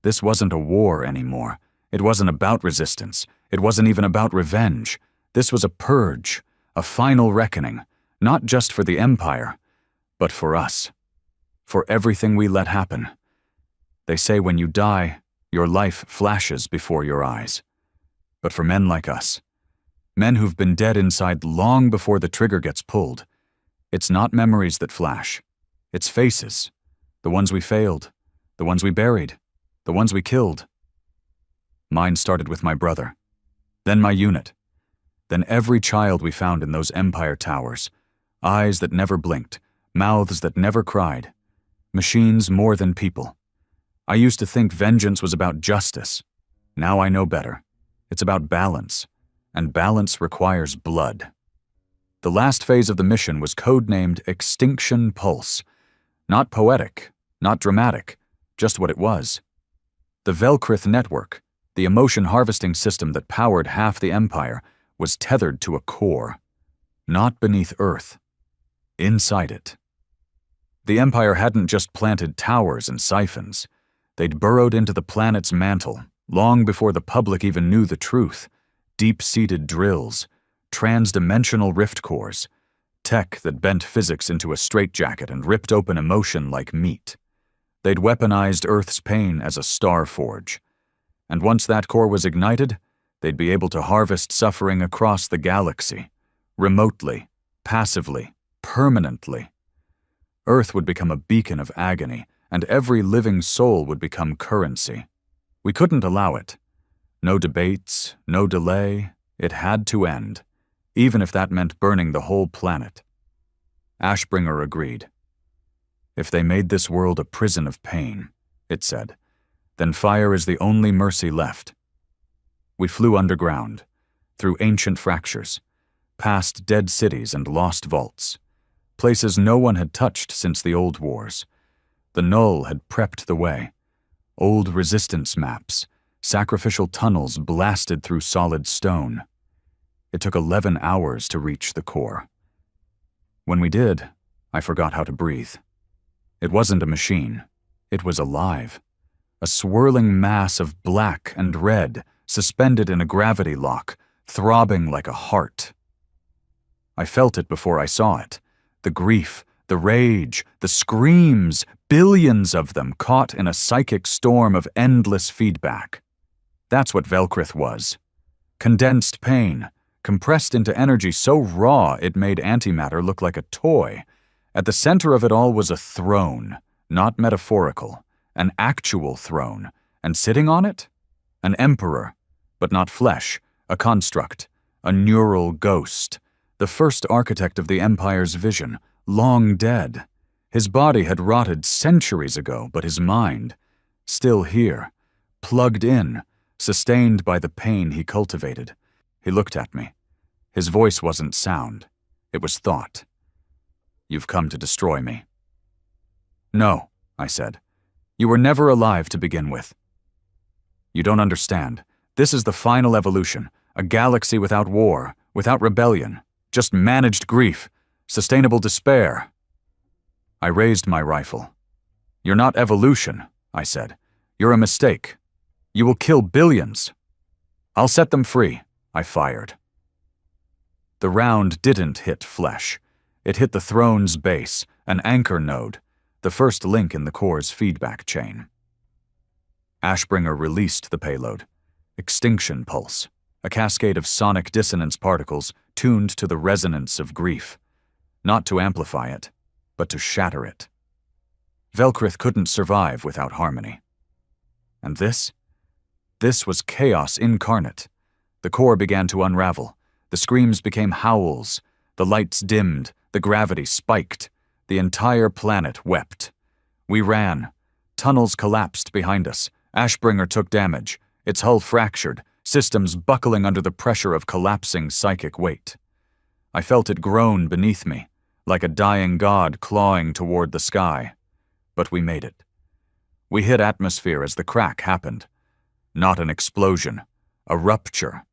This wasn't a war anymore. It wasn't about resistance. It wasn't even about revenge. This was a purge, a final reckoning, not just for the Empire, but for us. For everything we let happen. They say when you die, your life flashes before your eyes. But for men like us, men who've been dead inside long before the trigger gets pulled, it's not memories that flash. It's faces. The ones we failed. The ones we buried. The ones we killed. Mine started with my brother. Then my unit. Then every child we found in those Empire towers. Eyes that never blinked. Mouths that never cried. Machines more than people. I used to think vengeance was about justice. Now I know better. It's about balance. And balance requires blood. The last phase of the mission was codenamed Extinction Pulse. Not poetic, not dramatic, just what it was. The Velkrith network, the emotion harvesting system that powered half the Empire, was tethered to a core. Not beneath Earth. Inside it. The Empire hadn't just planted towers and siphons. They'd burrowed into the planet's mantle, long before the public even knew the truth. Deep-seated drills, trans-dimensional rift cores, tech that bent physics into a straitjacket and ripped open emotion like meat. They'd weaponized Earth's pain as a star forge. And once that core was ignited, they'd be able to harvest suffering across the galaxy, remotely, passively, permanently. Earth would become a beacon of agony, and every living soul would become currency. We couldn't allow it. No debates, no delay. It had to end, even if that meant burning the whole planet. Ashbringer agreed. If they made this world a prison of pain, it said, then fire is the only mercy left. We flew underground, through ancient fractures, past dead cities and lost vaults, places no one had touched since the old wars. The Null had prepped the way. Old resistance maps, sacrificial tunnels blasted through solid stone. It took 11 hours to reach the core. When we did, I forgot how to breathe. It wasn't a machine. It was alive. A swirling mass of black and red, suspended in a gravity lock, throbbing like a heart. I felt it before I saw it. The grief, the rage, the screams, billions of them caught in a psychic storm of endless feedback. That's what Velkrith was. Condensed pain, compressed into energy so raw it made antimatter look like a toy. At the center of it all was a throne, not metaphorical, an actual throne, and sitting on it? An emperor, but not flesh, a construct, a neural ghost, the first architect of the Empire's vision, long dead. His body had rotted centuries ago, but his mind, still here, plugged in, sustained by the pain he cultivated. He looked at me. His voice wasn't sound. It was thought. You've come to destroy me. No, I said. You were never alive to begin with. You don't understand. This is the final evolution, a galaxy without war, without rebellion, just managed grief, sustainable despair. I raised my rifle. You're not evolution, I said. You're a mistake. You will kill billions. I'll set them free, I fired. The round didn't hit flesh. It hit the throne's base, an anchor node, the first link in the core's feedback chain. Ashbringer released the payload. Extinction pulse, a cascade of sonic dissonance particles tuned to the resonance of grief. Not to amplify it, but to shatter it. Velkrith couldn't survive without harmony. And this? This was chaos incarnate. The core began to unravel. The screams became howls. The lights dimmed. The gravity spiked. The entire planet wept. We ran. Tunnels collapsed behind us. Ashbringer took damage. Its hull fractured, systems buckling under the pressure of collapsing psychic weight. I felt it groan beneath me, like a dying god clawing toward the sky. But we made it. We hit atmosphere as the crack happened. Not an explosion, a rupture.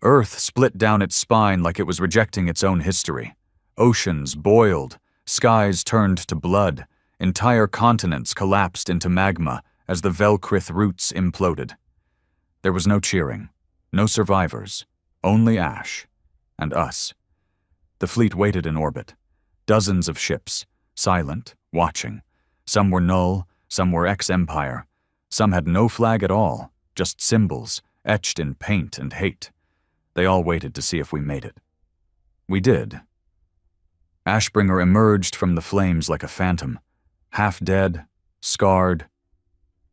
Earth split down its spine like it was rejecting its own history. Oceans boiled, skies turned to blood, entire continents collapsed into magma as the Velkrith roots imploded. There was no cheering, no survivors, only ash, and us. The fleet waited in orbit. Dozens of ships, silent, watching. Some were Null, some were ex-Empire. Some had no flag at all, just symbols, etched in paint and hate. They all waited to see if we made it. We did. Ashbringer emerged from the flames like a phantom, half dead, scarred,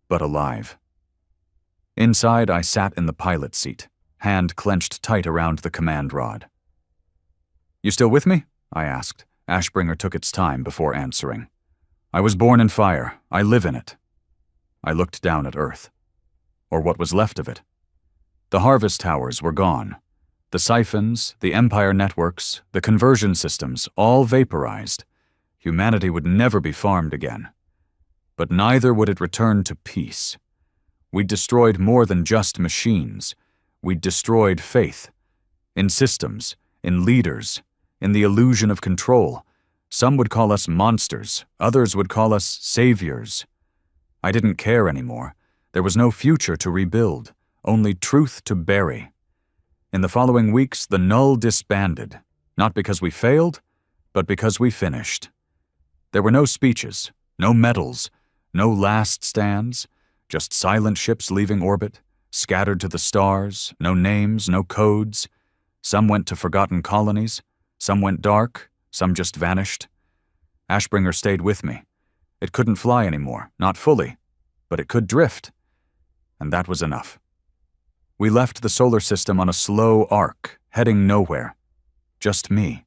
but alive. Inside, I sat in the pilot seat, hand clenched tight around the command rod. You still with me? I asked. Ashbringer took its time before answering. I was born in fire. I live in it. I looked down at Earth. Or what was left of it. The harvest towers were gone. The siphons, the Empire networks, the conversion systems, all vaporized. Humanity would never be farmed again. But neither would it return to peace. We'd destroyed more than just machines. We'd destroyed faith. In systems, in leaders, in the illusion of control. Some would call us monsters, others would call us saviors. I didn't care anymore. There was no future to rebuild, only truth to bury. In the following weeks, the Null disbanded, not because we failed, but because we finished. There were no speeches, no medals, no last stands, just silent ships leaving orbit, scattered to the stars, no names, no codes. Some went to forgotten colonies, some went dark, some just vanished. Ashbringer stayed with me, It couldn't fly anymore, not fully, but it could drift. And that was enough. We left the solar system on a slow arc, heading nowhere. Just me.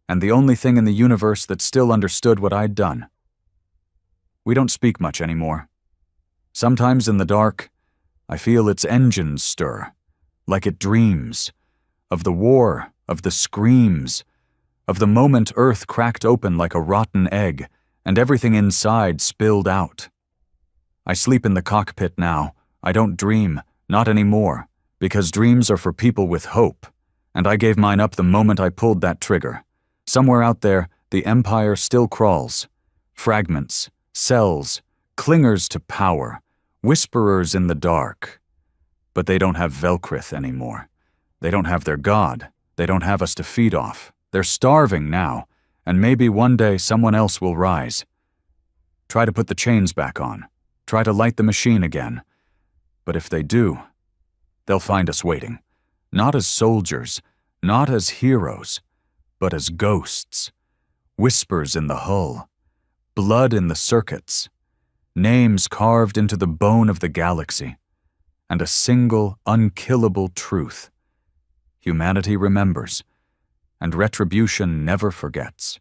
And the only thing in the universe that still understood what I'd done. We don't speak much anymore. Sometimes in the dark, I feel its engines stir, like it dreams, of the war, of the screams, of the moment Earth cracked open like a rotten egg, and everything inside spilled out. I sleep in the cockpit now. I don't dream, not anymore, because dreams are for people with hope, and I gave mine up the moment I pulled that trigger. Somewhere out there, the Empire still crawls. Fragments, cells, clingers to power, whisperers in the dark. But they don't have Velkrith anymore. They don't have their god. They don't have us to feed off. They're starving now, and maybe one day someone else will rise. Try to put the chains back on. Try to light the machine again. But if they do, they'll find us waiting. Not as soldiers, not as heroes, but as ghosts. Whispers in the hull. Blood in the circuits. Names carved into the bone of the galaxy. And a single, unkillable truth. Humanity remembers, and retribution never forgets.